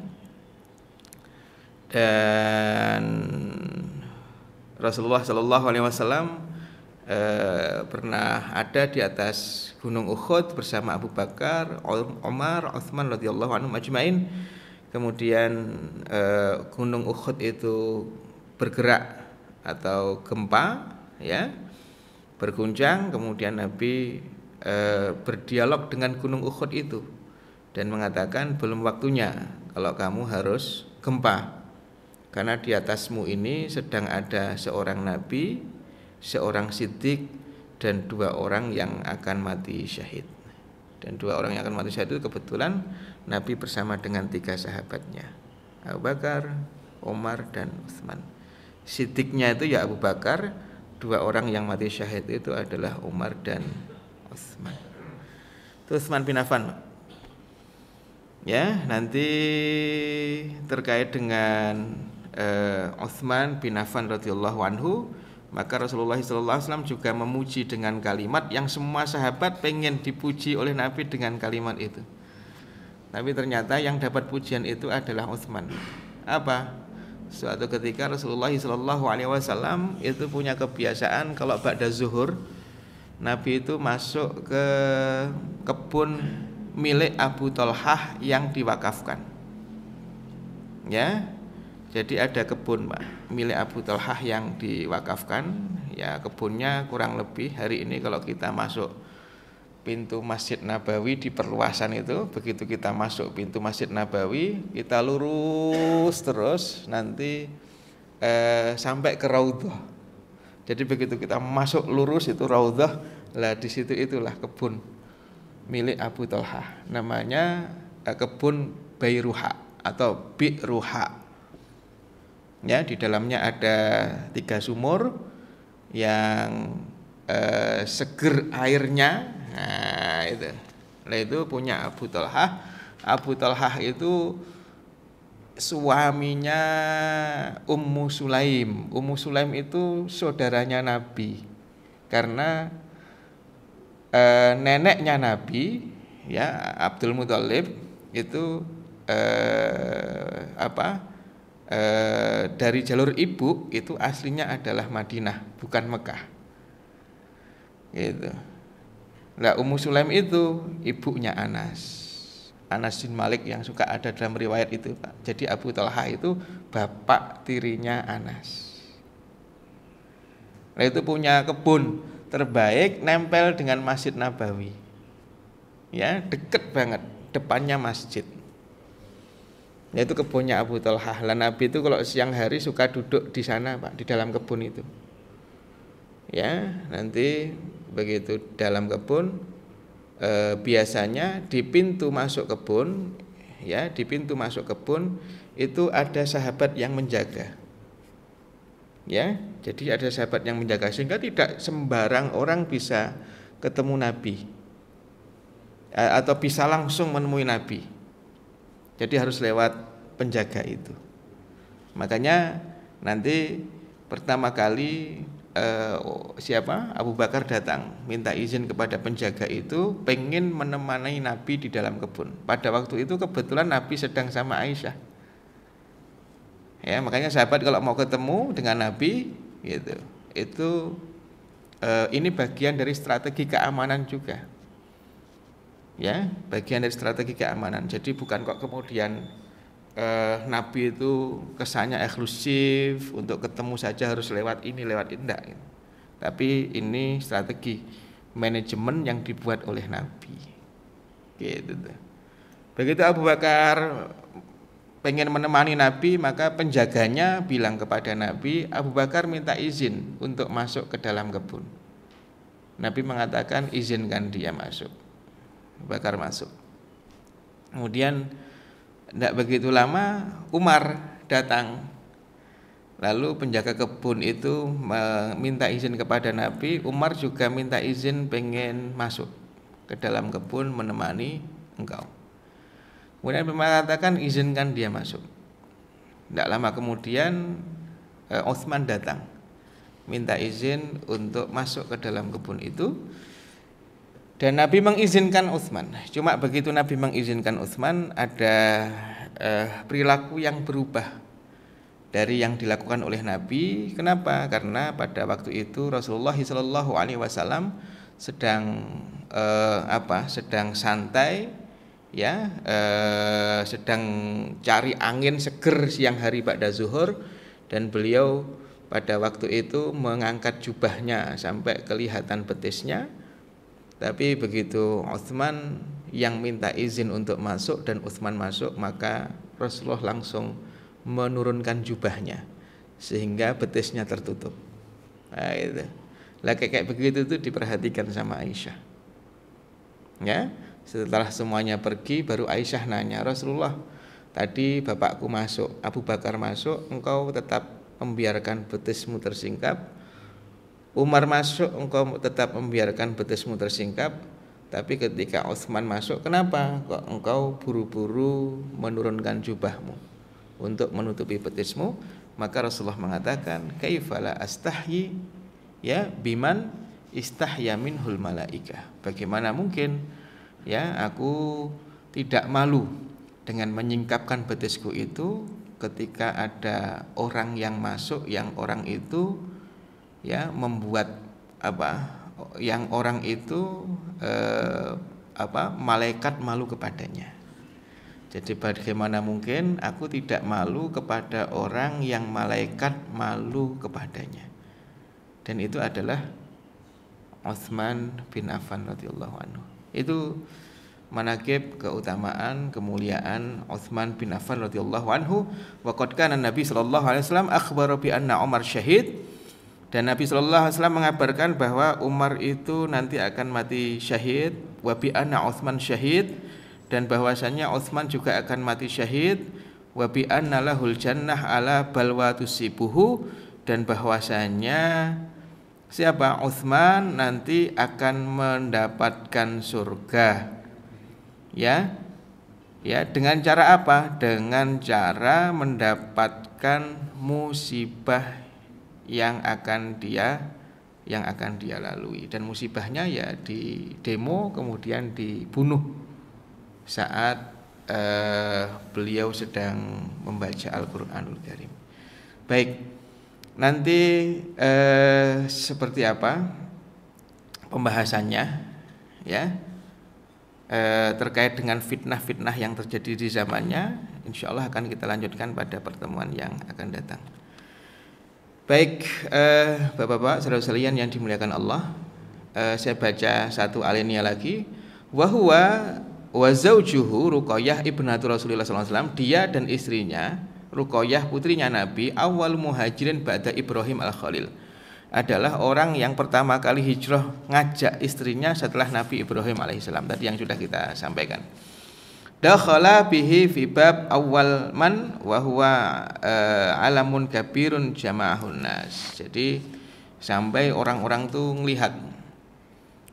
Rasulullah Shallallahu Alaihi Wasallam pernah ada di atas Gunung Uhud bersama Abu Bakar, Umar, Utsman radhiyallahu anhum ajmain. Kemudian Gunung Uhud itu bergerak atau gempa, ya, berguncang. Kemudian Nabi berdialog dengan Gunung Uhud itu dan mengatakan belum waktunya kalau kamu harus gempa, karena di atasmu ini sedang ada seorang nabi, seorang siddiq, dan 2 orang yang akan mati syahid. Dan 2 orang yang akan mati syahid itu kebetulan Nabi bersama dengan 3 sahabatnya, Abu Bakar, Umar, dan Utsman. Siddiqnya itu ya Abu Bakar, dua orang yang mati syahid itu adalah Umar dan Utsman. Itu Utsman bin Affan. Ya, nanti terkait dengan Utsman bin Affan radhiyallahu anhu, maka Rasulullah SAW juga memuji dengan kalimat yang semua sahabat pengen dipuji oleh Nabi dengan kalimat itu. Tapi ternyata yang dapat pujian itu adalah Utsman. Apa? Suatu ketika Rasulullah SAW itu punya kebiasaan kalau ba'da zuhur, Nabi itu masuk ke kebun milik Abu Thalhah yang diwakafkan. Ya, jadi ada kebun Pak, milik Abu Thalhah yang diwakafkan. Ya, kebunnya kurang lebih hari ini kalau kita masuk pintu Masjid Nabawi di perluasan itu, begitu kita masuk pintu Masjid Nabawi, kita lurus terus nanti sampai ke Raudhah. Jadi begitu kita masuk lurus itu Raudhah, lah di situ itulah kebun milik Abu Thalhah. Namanya kebun Bairuha atau Bi'ruha. Ya, di dalamnya ada 3 sumur yang seger airnya. Nah, itu. Nah, itu punya Abu Thalhah. Abu Thalhah itu suaminya Ummu Sulaim. Ummu Sulaim itu saudaranya Nabi. Karena neneknya Nabi, ya, Abdul Muthalib itu dari jalur ibu itu aslinya adalah Madinah, bukan Mekah. Gitu. Nah, Ummu Sulaim itu ibunya Anas bin Malik yang suka ada dalam riwayat itu, Pak. Jadi Abu Thalhah itu bapak tirinya Anas. Nah, itu punya kebun terbaik nempel dengan Masjid Nabawi. Ya, deket banget, depannya masjid. Yaitu kebunnya Abu Thalhah. Lah Nabi itu kalau siang hari suka duduk di sana, Pak, di dalam kebun itu. Ya, nanti begitu dalam kebun biasanya di pintu masuk kebun, ya, di pintu masuk kebun itu ada sahabat yang menjaga. Ya, jadi ada sahabat yang menjaga sehingga tidak sembarang orang bisa ketemu Nabi atau bisa langsung menemui Nabi. Jadi harus lewat penjaga itu. Makanya nanti pertama kali Abu Bakar datang minta izin kepada penjaga itu pengen menemani Nabi di dalam kebun. Pada waktu itu kebetulan Nabi sedang sama Aisyah. Ya, makanya sahabat kalau mau ketemu dengan Nabi gitu, itu ini bagian dari strategi keamanan juga. Ya, bagian dari strategi keamanan. Jadi bukan kok kemudian Nabi itu kesannya eksklusif, untuk ketemu saja harus lewat ini enggak. Tapi ini strategi manajemen yang dibuat oleh Nabi. Gitu. Begitu Abu Bakar pengen menemani Nabi, maka penjaganya bilang kepada Nabi, Abu Bakar minta izin untuk masuk ke dalam kebun. Nabi mengatakan izinkan dia masuk. Abu Bakar masuk. Kemudian tidak begitu lama Umar datang. Lalu penjaga kebun itu meminta izin kepada Nabi. Umar juga minta izin pengen masuk ke dalam kebun menemani engkau. Kemudian mengatakan izinkan dia masuk. Tidak lama kemudian Utsman datang minta izin untuk masuk ke dalam kebun itu. Dan Nabi mengizinkan Utsman. Cuma begitu Nabi mengizinkan Utsman, ada perilaku yang berubah dari yang dilakukan oleh Nabi. Kenapa? Karena pada waktu itu Rasulullah SAW sedang sedang santai, ya, sedang cari angin seger siang hari ba'da zuhur, dan beliau pada waktu itu mengangkat jubahnya sampai kelihatan betisnya. Tapi begitu Utsman yang minta izin untuk masuk dan Utsman masuk, maka Rasulullah langsung menurunkan jubahnya sehingga betisnya tertutup. Nah, itu. Lah kayak begitu itu diperhatikan sama Aisyah. Ya, setelah semuanya pergi baru Aisyah nanya, Rasulullah, tadi bapakku masuk, Abu Bakar masuk, engkau tetap membiarkan betismu tersingkap. Umar masuk engkau tetap membiarkan betismu tersingkap, tapi ketika Utsman masuk, kenapa kok engkau buru-buru menurunkan jubahmu untuk menutupi betismu? Maka Rasulullah mengatakan, kaifala astahyi ya biman istahya minhul malaikah. Bagaimana mungkin ya aku tidak malu dengan menyingkapkan betisku itu ketika ada orang yang masuk, yang orang itu ya membuat yang orang itu malaikat malu kepadanya. Jadi bagaimana mungkin aku tidak malu kepada orang yang malaikat malu kepadanya. Dan itu adalah Utsman bin Affan radhiyallahu anhu. Itu manaqib, keutamaan, kemuliaan Utsman bin Affan radhiyallahu anhu. Wa qad kana Nabi sallallahu alaihi wasallam akhbara bi anna Umar syahid. Dan Nabi sallallahu alaihi wasallam mengabarkan bahwa Umar itu nanti akan mati syahid, wa bi anna Utsman syahid, dan bahwasanya Utsman juga akan mati syahid, wa bi anna lahul jannah ala balwa tusibuhu, dan bahwasanya siapa Utsman nanti akan mendapatkan surga. Ya, dengan cara apa? Dengan cara mendapatkan musibah yang akan dia lalui, dan musibahnya ya di demo kemudian dibunuh saat beliau sedang membaca Al-Qur'anul Karim. Baik, nanti seperti apa pembahasannya ya terkait dengan fitnah-fitnah yang terjadi di zamannya, insya Allah akan kita lanjutkan pada pertemuan yang akan datang. Baik, Bapak-bapak, saudara sekalian yang dimuliakan Allah, saya baca satu alinea lagi. Wa huwa wa zaujuhu Ruqayyah ibnatu Rasulullah sallallahu alaihi wasallam, dia dan istrinya Ruqayyah putrinya Nabi, awal muhajirin ba'da Ibrahim al-Khalil, adalah orang yang pertama kali hijrah ngajak istrinya setelah Nabi Ibrahim alaihissalam, tadi yang sudah kita sampaikan. Dakhala bihi fi bab awal man wa huwa alamun kabirun jama'ahun nas. Jadi sampai orang-orang tuh melihat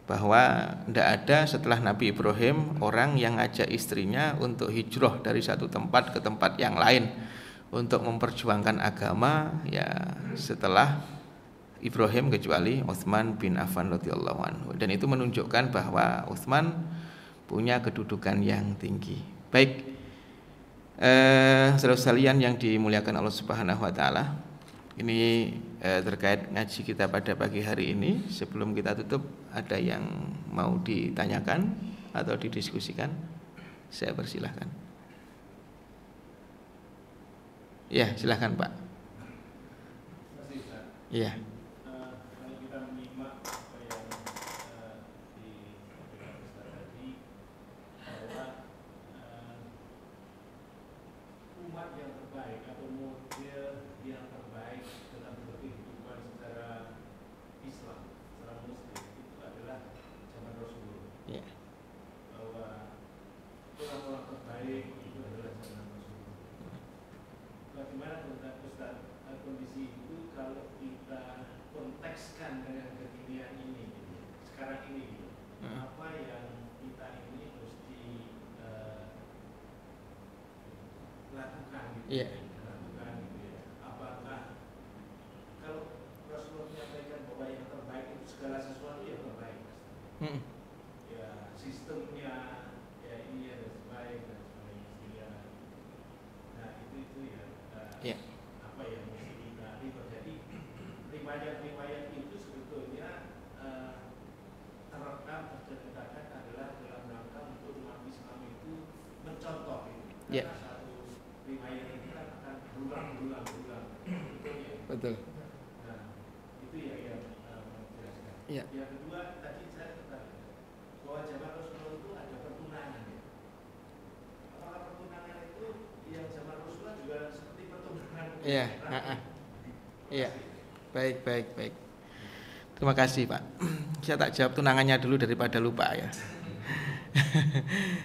bahwa tidak ada setelah Nabi Ibrahim orang yang ngajak istrinya untuk hijrah dari satu tempat ke tempat yang lain untuk memperjuangkan agama ya setelah Ibrahim kecuali Utsman bin Affan radhiyallahu anhu. Dan itu menunjukkan bahwa Utsman punya kedudukan yang tinggi. Baik, saudara sekalian yang dimuliakan Allah Subhanahu wa taala, ini terkait ngaji kita pada pagi hari ini. Sebelum kita tutup, ada yang mau ditanyakan atau didiskusikan? Saya persilahkan. Ya, silahkan Pak. Iya. Iya. Apakah kalau Rasulullah menyampaikan bahwa yang terbaik itu segala sesuatu yang terbaik, ya sistemnya, ya ini yang terbaik dan sebagainya. Nah itu ya apa yang mesti kita lihat. Jadi riwayat-riwayat itu sebetulnya terekam terciptakan adalah dalam rangka untuk umat Islam itu mencontoh itu. Yeah. Riwayat itu kan akan berulang. Betul. Nah, itu yang menjelaskan. Ya. Yang kedua, tadi saya tertarik bahwa zaman Rasulullah itu ada pertunangan ya. Apakah pertunangan itu yang zaman Rasulullah juga seperti pertunangan? Iya. Iya. Baik. Terima kasih Pak. Saya tak jawab tunangannya dulu daripada lupa ya.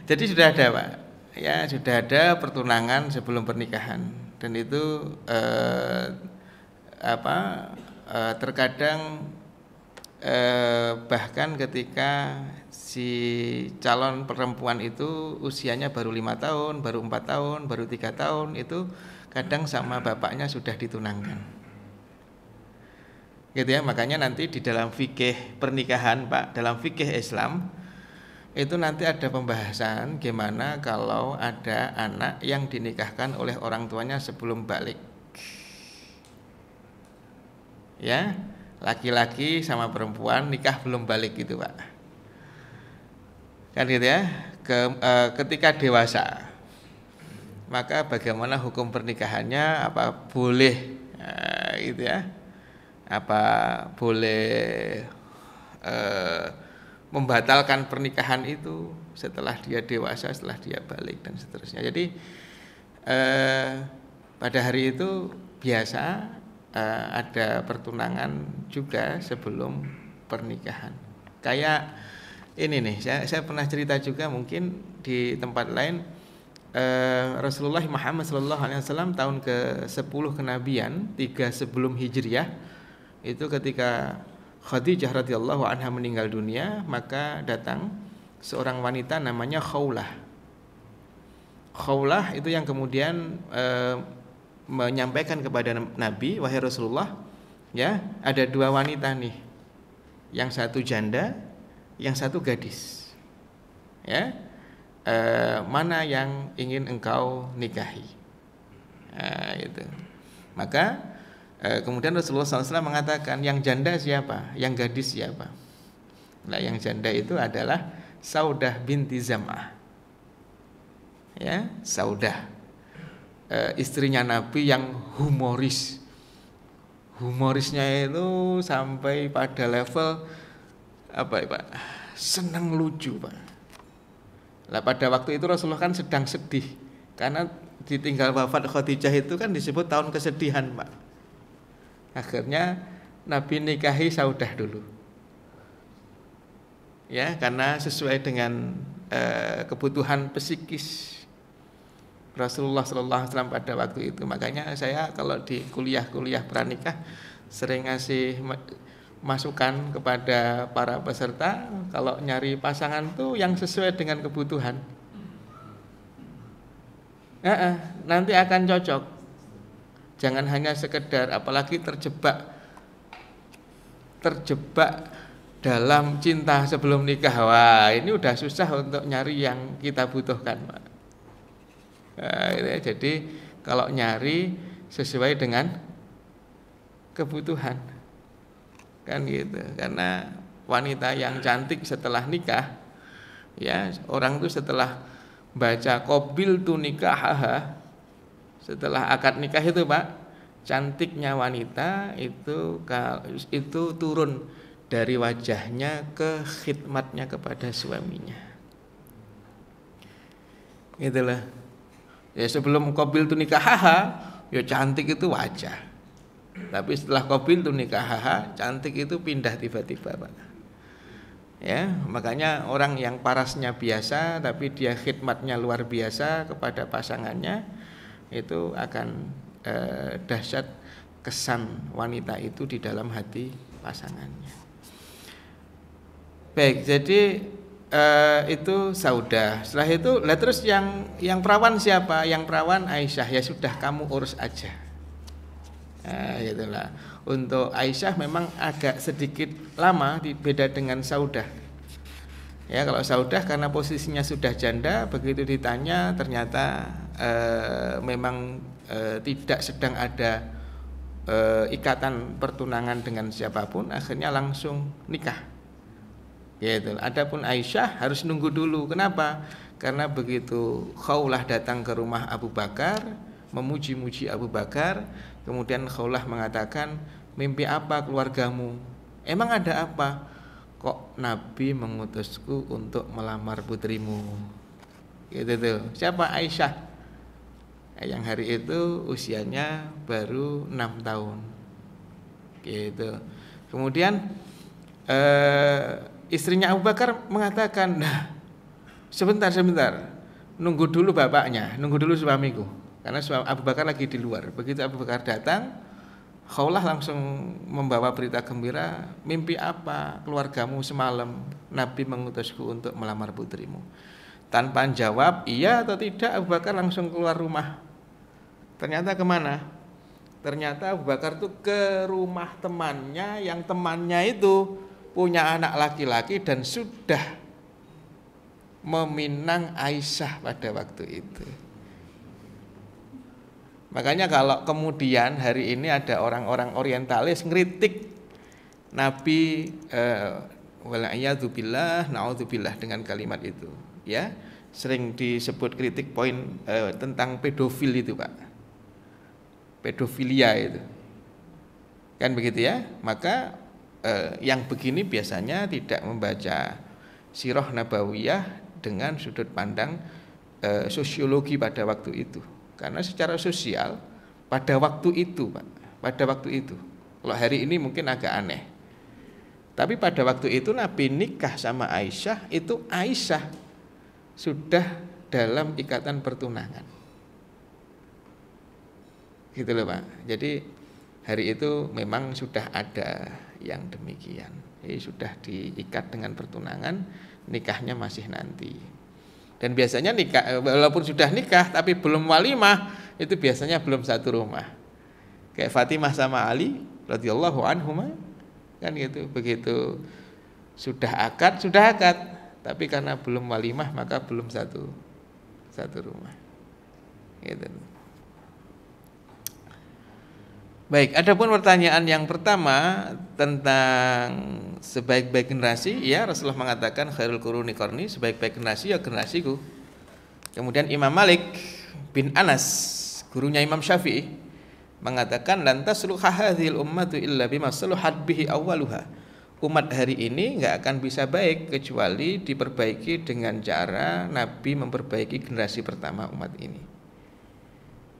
Jadi sudah ada Pak. Ya sudah ada pertunangan sebelum pernikahan, dan itu terkadang bahkan ketika si calon perempuan itu usianya baru 5 tahun, baru 4 tahun, baru 3 tahun, itu kadang sama bapaknya sudah ditunangkan. Gitu ya, makanya nanti di dalam fikih pernikahan, Pak, dalam fikih Islam itu nanti ada pembahasan gimana kalau ada anak yang dinikahkan oleh orang tuanya sebelum balik. Ya, laki-laki sama perempuan nikah belum balik gitu, Pak. Kan gitu ya. Ketika dewasa, maka bagaimana hukum pernikahannya? Apa boleh gitu ya? Apa boleh membatalkan pernikahan itu setelah dia dewasa, setelah dia balik dan seterusnya. Jadi pada hari itu biasa ada pertunangan juga sebelum pernikahan. Kayak ini nih, saya pernah cerita juga mungkin di tempat lain. Rasulullah Muhammad SAW tahun ke-10 kenabian, 3 sebelum Hijriah, itu ketika Khadijah radhiyallahu anha meninggal dunia, maka datang seorang wanita namanya Khawlah. Khawlah itu yang kemudian menyampaikan kepada Nabi, wahai Rasulullah, ya, ada 2 wanita nih. Yang satu janda, yang satu gadis. Ya. Mana yang ingin engkau nikahi? Itu. Maka kemudian Rasulullah SAW mengatakan, yang janda siapa? Yang gadis siapa? Nah, yang janda itu adalah Saudah binti Zam'ah. Ya, Saudah, istrinya Nabi yang humoris. Humorisnya itu sampai pada level apa ya, Pak? Senang lucu, Pak. Lah pada waktu itu Rasulullah kan sedang sedih karena ditinggal wafat Khadijah, itu kan disebut tahun kesedihan, Pak. Akhirnya Nabi nikahi Saudah dulu. Ya, karena sesuai dengan kebutuhan psikis Rasulullah SAW pada waktu itu. Makanya saya kalau di kuliah-kuliah pranikah sering ngasih masukan kepada para peserta, kalau nyari pasangan tuh yang sesuai dengan kebutuhan. Nanti akan cocok. Jangan hanya sekedar, apalagi terjebak dalam cinta sebelum nikah. Wah, ini udah susah untuk nyari yang kita butuhkan, Pak. Jadi kalau nyari sesuai dengan kebutuhan, kan gitu. Karena wanita yang cantik setelah nikah, ya, orang tuh setelah baca qabil tu nikahaha, setelah akad nikah itu, Pak, cantiknya wanita itu turun dari wajahnya ke khidmatnya kepada suaminya. Itulah. Ya, sebelum qabil tu nikahaha, ya cantik itu wajah. Tapi setelah qabil tu nikahaha, cantik itu pindah tiba-tiba, Pak. Ya, makanya orang yang parasnya biasa tapi dia khidmatnya luar biasa kepada pasangannya, itu akan dahsyat kesan wanita itu di dalam hati pasangannya. Baik, jadi itu Saudah. Setelah itu, terus yang perawan siapa? Yang perawan Aisyah. Ya sudah, kamu urus aja. Itulah. Untuk Aisyah memang agak sedikit lama, beda dengan Saudah. Ya, kalau Saudah karena posisinya sudah janda, begitu ditanya ternyata memang tidak sedang ada ikatan pertunangan dengan siapapun, akhirnya langsung nikah. Gitu. Adapun Aisyah harus nunggu dulu. Kenapa? Karena begitu Khawlah datang ke rumah Abu Bakar, memuji-muji Abu Bakar, kemudian Khawlah mengatakan, mimpi apa keluargamu? Emang ada apa? Kok Nabi mengutusku untuk melamar putrimu? Gitu tuh. Siapa? Aisyah. Yang hari itu usianya baru 6 tahun. Gitu. Kemudian istrinya Abu Bakar mengatakan, nah, sebentar, nunggu dulu bapaknya, nunggu dulu suamiku, karena Abu Bakar lagi di luar. Begitu Abu Bakar datang, Khawlah langsung membawa berita gembira, mimpi apa keluargamu semalam? Nabi mengutusku untuk melamar putrimu. Tanpa jawab iya atau tidak, Abu Bakar langsung keluar rumah. Ternyata kemana? Ternyata Abu Bakar tuh ke rumah temannya, yang temannya itu punya anak laki-laki dan sudah meminang Aisyah pada waktu itu. Makanya kalau kemudian hari ini ada orang-orang orientalis ngeritik Nabi, wala'iyadzubillah, na'udzubillah dengan kalimat itu, ya, sering disebut kritik poin tentang pedofil itu, Pak, pedofilia itu, kan begitu ya. Maka yang begini biasanya tidak membaca sirah nabawiyah dengan sudut pandang sosiologi pada waktu itu. Karena secara sosial pada waktu itu, Pak, pada waktu itu, kalau hari ini mungkin agak aneh, tapi pada waktu itu Nabi nikah sama Aisyah, itu Aisyah sudah dalam ikatan pertunangan, gitu loh, Pak. Jadi hari itu memang sudah ada yang demikian. Jadi sudah diikat dengan pertunangan, nikahnya masih nanti. Dan biasanya nikah, walaupun sudah nikah tapi belum walimah, itu biasanya belum satu rumah. Kayak Fatimah sama Ali radhiyallahu anhuma, kan gitu. Begitu sudah akad, tapi karena belum walimah maka belum satu rumah. Gitu. Baik, adapun pertanyaan yang pertama tentang sebaik-baik generasi, ya, Rasulullah mengatakan khairul quruni qarni, sebaik-baik generasi ya generasiku. Kemudian Imam Malik bin Anas, gurunya Imam Syafi'i, mengatakan lan tasluha hadhil ummatu illa bima saluhat bihi awwaluha. Umat hari ini enggak akan bisa baik kecuali diperbaiki dengan cara Nabi memperbaiki generasi pertama umat ini.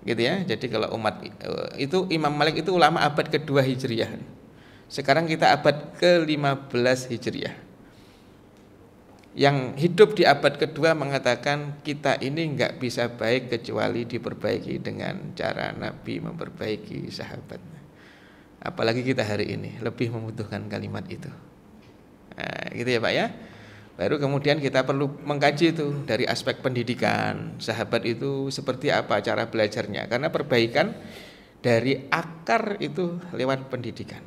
Gitu ya. Jadi kalau umat itu, Imam Malik itu ulama abad kedua Hijriah. Sekarang kita abad ke-15 Hijriah. Yang hidup di abad kedua mengatakan kita ini enggak bisa baik kecuali diperbaiki dengan cara Nabi memperbaiki sahabatnya. Apalagi kita hari ini lebih membutuhkan kalimat itu. Nah, gitu ya, Pak ya. Baru kemudian kita perlu mengkaji itu dari aspek pendidikan. Sahabat itu seperti apa cara belajarnya? Karena perbaikan dari akar itu lewat pendidikan.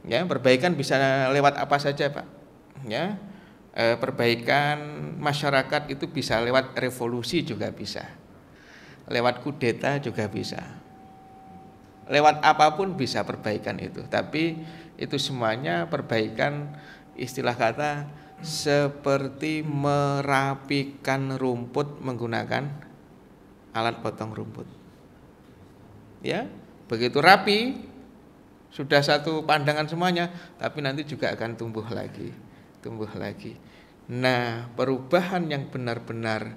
Ya, perbaikan bisa lewat apa saja, Pak. Ya, perbaikan masyarakat itu bisa lewat revolusi juga bisa. Lewat kudeta juga bisa. Lewat apapun bisa perbaikan itu. Tapi itu semuanya perbaikan, istilah kata seperti merapikan rumput menggunakan alat potong rumput. Ya, begitu rapi sudah satu pandangan semuanya, tapi nanti juga akan tumbuh lagi. Nah, perubahan yang benar-benar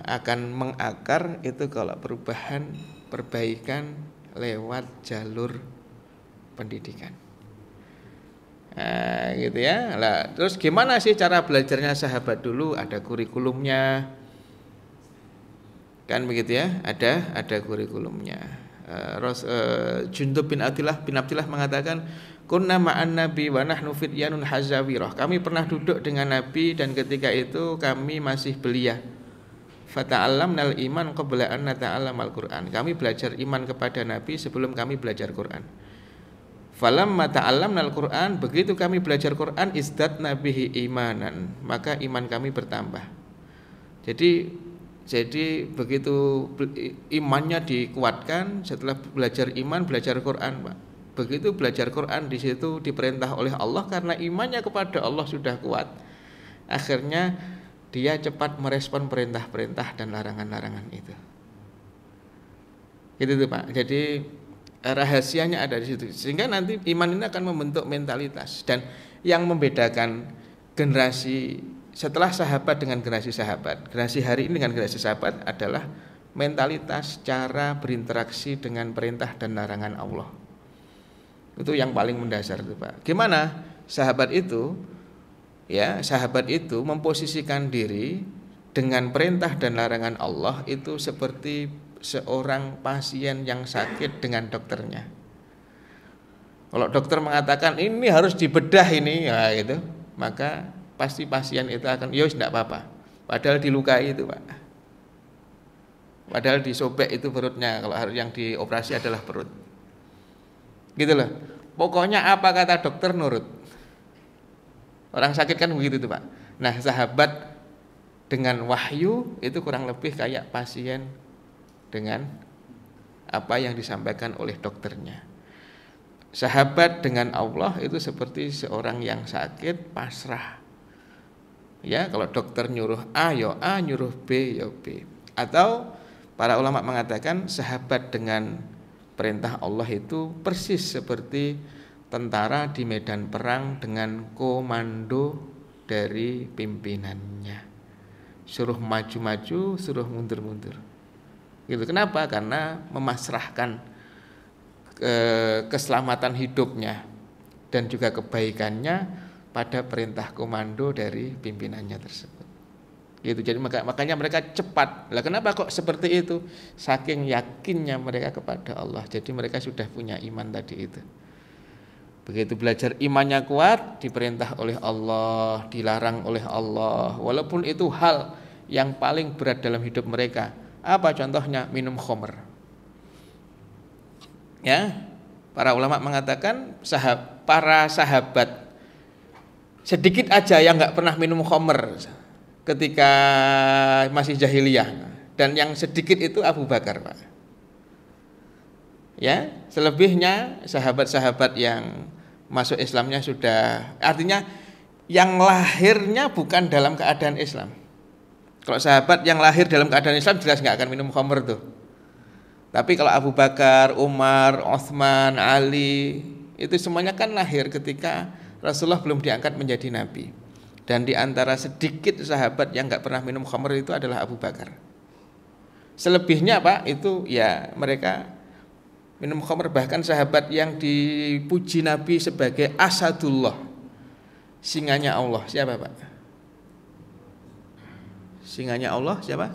akan mengakar itu kalau perbaikan lewat jalur pendidikan. Nah, gitu ya. Lah, terus gimana sih cara belajarnya sahabat dulu? Ada kurikulumnya, kan begitu ya? Ada kurikulumnya. Jundub bin Abdillah mengatakan, kunna ma'an nabi wa nahnu fityanun hazawirah. Kami pernah duduk dengan Nabi dan ketika itu kami masih belia. Fata'allamnal iman qabla an nata'allamal Qur'an. Kami belajar iman kepada Nabi sebelum kami belajar Quran. Falamma ta'allamnal Qur'an, begitu kami belajar Quran, izdatna bihi imanan, maka iman kami bertambah. Jadi begitu imannya dikuatkan setelah belajar iman, belajar Quran, Pak. Begitu belajar Quran di situ diperintah oleh Allah karena imannya kepada Allah sudah kuat. Akhirnya dia cepat merespon perintah-perintah dan larangan-larangan itu. Gitu tuh, Pak. Jadi rahasianya ada di situ. Sehingga nanti iman ini akan membentuk mentalitas, dan yang membedakan generasi setelah sahabat dengan generasi sahabat, generasi hari ini dengan generasi sahabat adalah mentalitas, cara berinteraksi dengan perintah dan larangan Allah. Itu yang paling mendasar itu, Pak. Gimana sahabat itu? Ya, sahabat itu memposisikan diri dengan perintah dan larangan Allah itu seperti seorang pasien yang sakit dengan dokternya. Kalau dokter mengatakan ini harus dibedah ini, ya gitu, maka pasti pasien itu akan, ya tidak apa-apa. Padahal dilukai itu, Pak. Padahal disobek itu perutnya, kalau yang dioperasi adalah perut. Gitu loh. Pokoknya apa kata dokter nurut. Orang sakit kan begitu tuh, Pak. Nah, sahabat dengan wahyu itu kurang lebih kayak pasien dengan apa yang disampaikan oleh dokternya. Sahabat dengan Allah itu seperti seorang yang sakit pasrah. Ya, kalau dokter nyuruh A, ya A, nyuruh B, ya B. Atau para ulama mengatakan sahabat dengan perintah Allah itu persis seperti tentara di medan perang dengan komando dari pimpinannya. Suruh maju-maju, suruh mundur-mundur. Gitu. Kenapa? Karena memasrahkan keselamatan hidupnya dan juga kebaikannya pada perintah komando dari pimpinannya tersebut. Gitu. Jadi makanya mereka cepat. Lah kenapa kok seperti itu? Saking yakinnya mereka kepada Allah. Jadi mereka sudah punya iman tadi itu. Begitu belajar imannya kuat, diperintah oleh Allah, dilarang oleh Allah. Walaupun itu hal yang paling berat dalam hidup mereka. Apa contohnya? Minum khamr. Ya, para ulama mengatakan para sahabat sedikit aja yang nggak pernah minum khamr ketika masih jahiliyah, dan yang sedikit itu Abu Bakar, Pak. Ya, selebihnya sahabat-sahabat yang masuk Islamnya sudah, artinya yang lahirnya bukan dalam keadaan Islam. Kalau sahabat yang lahir dalam keadaan Islam jelas nggak akan minum khamr tuh. Tapi kalau Abu Bakar, Umar, Utsman, Ali, itu semuanya kan lahir ketika Rasulullah belum diangkat menjadi nabi. Dan di antara sedikit sahabat yang nggak pernah minum khamr itu adalah Abu Bakar. Selebihnya, Pak, itu ya mereka minum khamr. Bahkan sahabat yang dipuji Nabi sebagai Asadullah, singanya Allah, siapa, Pak? Singanya Allah siapa?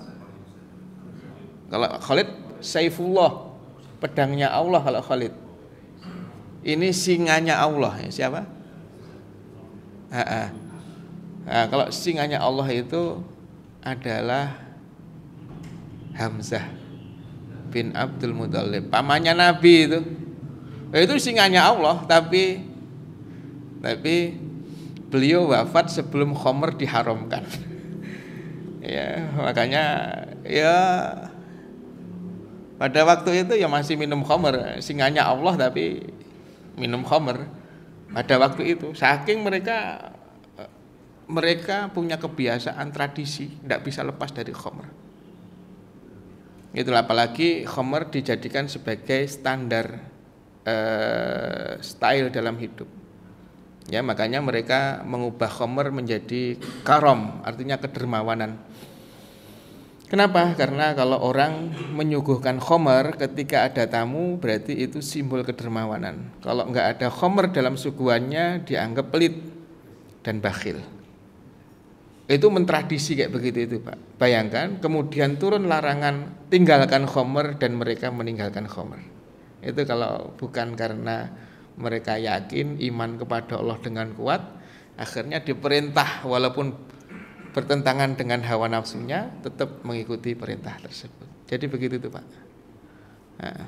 Kalau Khalid, Saifullah, pedangnya Allah. Kalau Khalid, ini singanya Allah, ya, siapa? Nah, kalau singanya Allah itu adalah Hamzah bin Abdul Muthalib, pamannya Nabi itu. Itu singanya Allah, tapi beliau wafat sebelum khamr diharamkan. Ya, makanya ya pada waktu itu ya masih minum khamr, singanya Allah tapi minum khamr pada waktu itu. Saking mereka punya kebiasaan tradisi, tidak bisa lepas dari khamr. Itulah, apalagi khamr dijadikan sebagai standar style dalam hidup. Ya, makanya mereka mengubah khamr menjadi karom, artinya kedermawanan. Kenapa? Karena kalau orang menyuguhkan khamr ketika ada tamu, berarti itu simbol kedermawanan. Kalau enggak ada khamr dalam suguhannya, dianggap pelit dan bakhil. Itu mentradisi kayak begitu itu, Pak. Bayangkan kemudian turun larangan tinggalkan khamr dan mereka meninggalkan khamr. Itu kalau bukan karena mereka yakin iman kepada Allah dengan kuat, akhirnya diperintah walaupun bertentangan dengan hawa nafsunya, tetap mengikuti perintah tersebut. Jadi begitu tuh, Pak. Nah.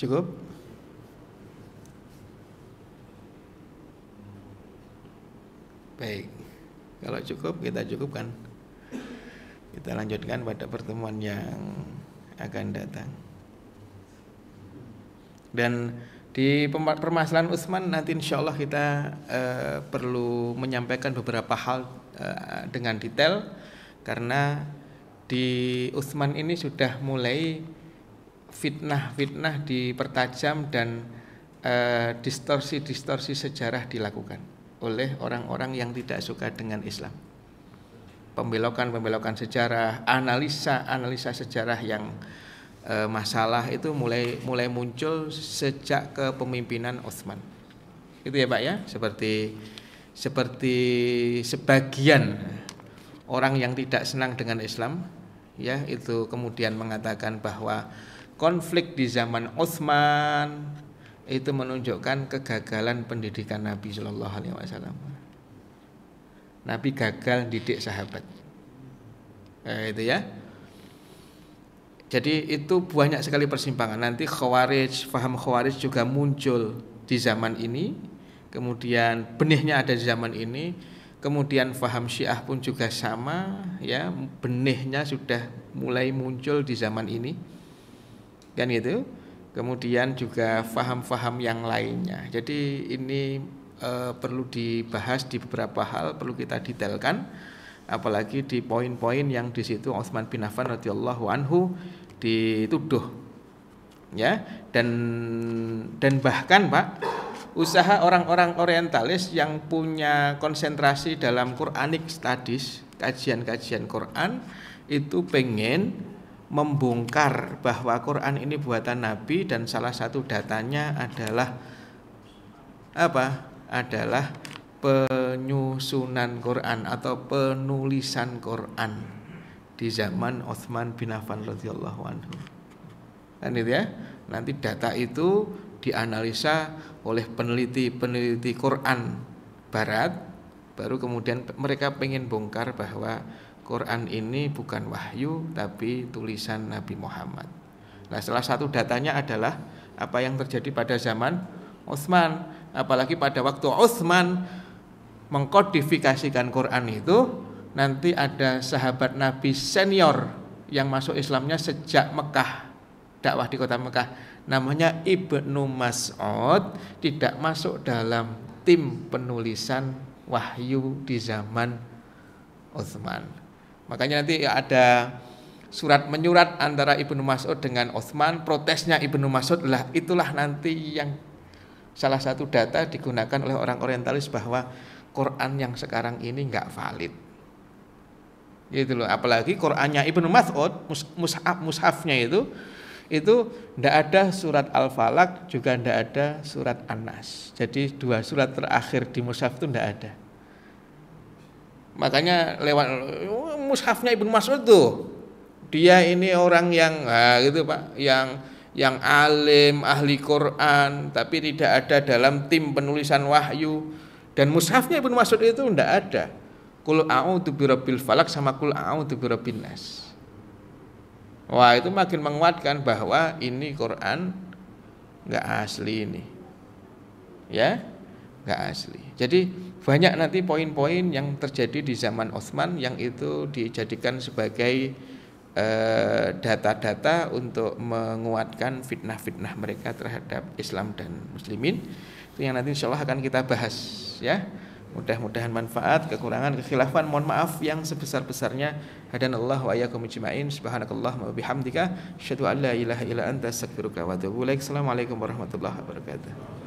Cukup? Baik. Kalau cukup, kita cukupkan. Kita lanjutkan pada pertemuan yang akan datang. Dan di permasalahan Utsman nanti insya Allah kita perlu menyampaikan beberapa hal dengan detail, karena di Utsman ini sudah mulai fitnah-fitnah dipertajam dan distorsi-distorsi sejarah dilakukan oleh orang-orang yang tidak suka dengan Islam. Pembelokan-pembelokan sejarah, analisa sejarah yang masalah itu mulai muncul sejak kepemimpinan Utsman. Itu ya, Pak, ya, seperti sebagian orang yang tidak senang dengan Islam, ya, itu kemudian mengatakan bahwa konflik di zaman Utsman itu menunjukkan kegagalan pendidikan Nabi Shallallahu Alaihi Wasallam. Nabi gagal didik sahabat, itu ya. Jadi itu banyak sekali persimpangan. Nanti Khawarij, paham Khawarij juga muncul di zaman ini. Kemudian benihnya ada di zaman ini. Kemudian paham Syiah pun juga sama, ya, benihnya sudah mulai muncul di zaman ini. Kan itu. Kemudian juga paham-paham yang lainnya. Jadi ini perlu dibahas di beberapa hal, perlu kita detailkan. Apalagi di poin-poin yang di situ Utsman bin Affan radhiyallahu anhu dituduh, ya, dan bahkan Pak, usaha orang-orang orientalis yang punya konsentrasi dalam Quranic studies, kajian-kajian Quran, itu pengen membongkar bahwa Quran ini buatan Nabi, dan salah satu datanya adalah apa? Adalah penyusunan Quran atau penulisan Quran di zaman Utsman bin Affan radhiyallahu anhu. Kan itu ya. Nanti data itu dianalisa oleh peneliti Quran barat, baru kemudian mereka pengen bongkar bahwa Quran ini bukan wahyu tapi tulisan Nabi Muhammad. Nah, salah satu datanya adalah apa yang terjadi pada zaman Utsman, apalagi pada waktu Utsman mengkodifikasikan Quran itu, nanti ada sahabat Nabi senior yang masuk Islamnya sejak Mekah, dakwah di kota Mekah, namanya Ibnu Mas'ud, tidak masuk dalam tim penulisan wahyu di zaman Utsman. Makanya nanti ada surat menyurat antara Ibnu Mas'ud dengan Utsman, protesnya Ibnu Mas'ud lah, itulah nanti yang salah satu data digunakan oleh orang orientalis bahwa Quran yang sekarang ini enggak valid. Gitu loh, apalagi Qurannya Ibnu Mas'ud, mushafnya itu enggak ada surat Al-Falaq, juga enggak ada surat An-Nas. Jadi dua surat terakhir di mushaf itu enggak ada. Makanya lewat mushafnya Ibnu Mas'ud tuh, dia ini orang yang gitu Pak, yang alim, ahli Quran, tapi tidak ada dalam tim penulisan wahyu. Dan mushafnya Ibnu Mas'ud itu enggak ada Qul a'udzu birabbil falaq sama Qul a'udzu birabbin nas. Wah, itu makin menguatkan bahwa ini Quran enggak asli ini. Ya, enggak asli. Jadi banyak nanti poin-poin yang terjadi di zaman Utsman yang itu dijadikan sebagai data-data untuk menguatkan fitnah-fitnah mereka terhadap Islam dan muslimin. Itu yang nanti insyaallah akan kita bahas, ya. Mudah-mudahan manfaat, kekurangan, kekhilafan mohon maaf yang sebesar-besarnya. Hadanallahu wa iyyakum ajma'in. Subhanakallahumma wa bihamdika asyhadu an la ilaha illa anta astaghfiruka wa atubu ilaik. Assalamualaikum warahmatullahi wabarakatuh.